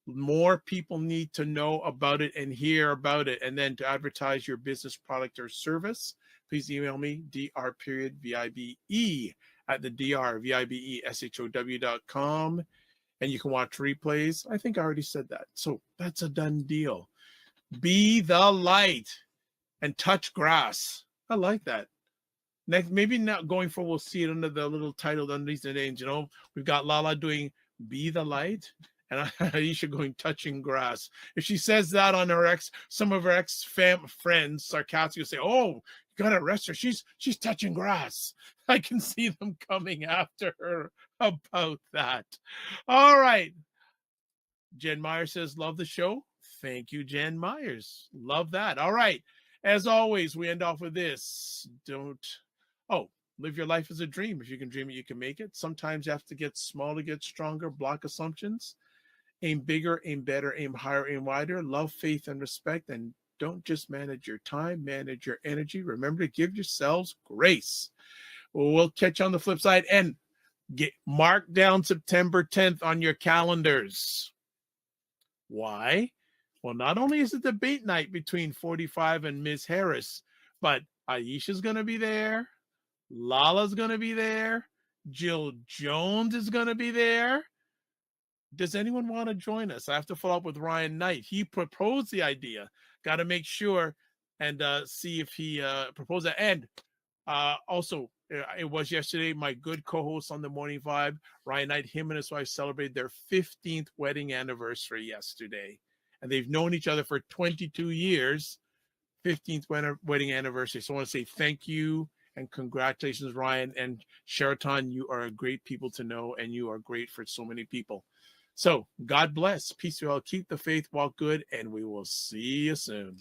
More people need to know about it and hear about it. And then to advertise your business, product, or service, please email me, dr.vibe at the drvibeshow.com. And you can watch replays. I think I already said that. So that's a done deal. Be the light and touch grass. I like that. Next, maybe not going forward, we'll see it under the little title underneath the names. You know, we've got Lala doing Be the Light, And Aisha going touching grass. If she says that on some of her friends sarcastically say, "Oh, you gotta arrest her. She's touching grass." I can see them coming after her about that. All right. Jen Myers says, "Love the show." Thank you, Jen Myers. Love that. All right. As always, we end off with this. Live your life as a dream. If you can dream it, you can make it. Sometimes you have to get small to get stronger. Block assumptions. Aim bigger, aim better, aim higher, aim wider. Love, faith, and respect. And don't just manage your time, manage your energy. Remember to give yourselves grace. We'll catch you on the flip side. And mark down September 10th on your calendars. Why? Well, not only is it debate night between 45 and Ms. Harris, but Aisha's going to be there. Lala's going to be there. Jill Jones is going to be there. Does anyone want to join us? I have to follow up with Ryan Knight. He proposed the idea. Got to make sure and see if he proposed that. And also, it was yesterday, my good co-host on the Morning Vibe, Ryan Knight, him and his wife celebrated their 15th wedding anniversary yesterday. And they've known each other for 22 years, 15th wedding anniversary. So I want to say thank you and congratulations, Ryan. And Sheraton, you are a great people to know, and you are great for so many people. So God bless. Peace to you all. Keep the faith, walk good, and we will see you soon.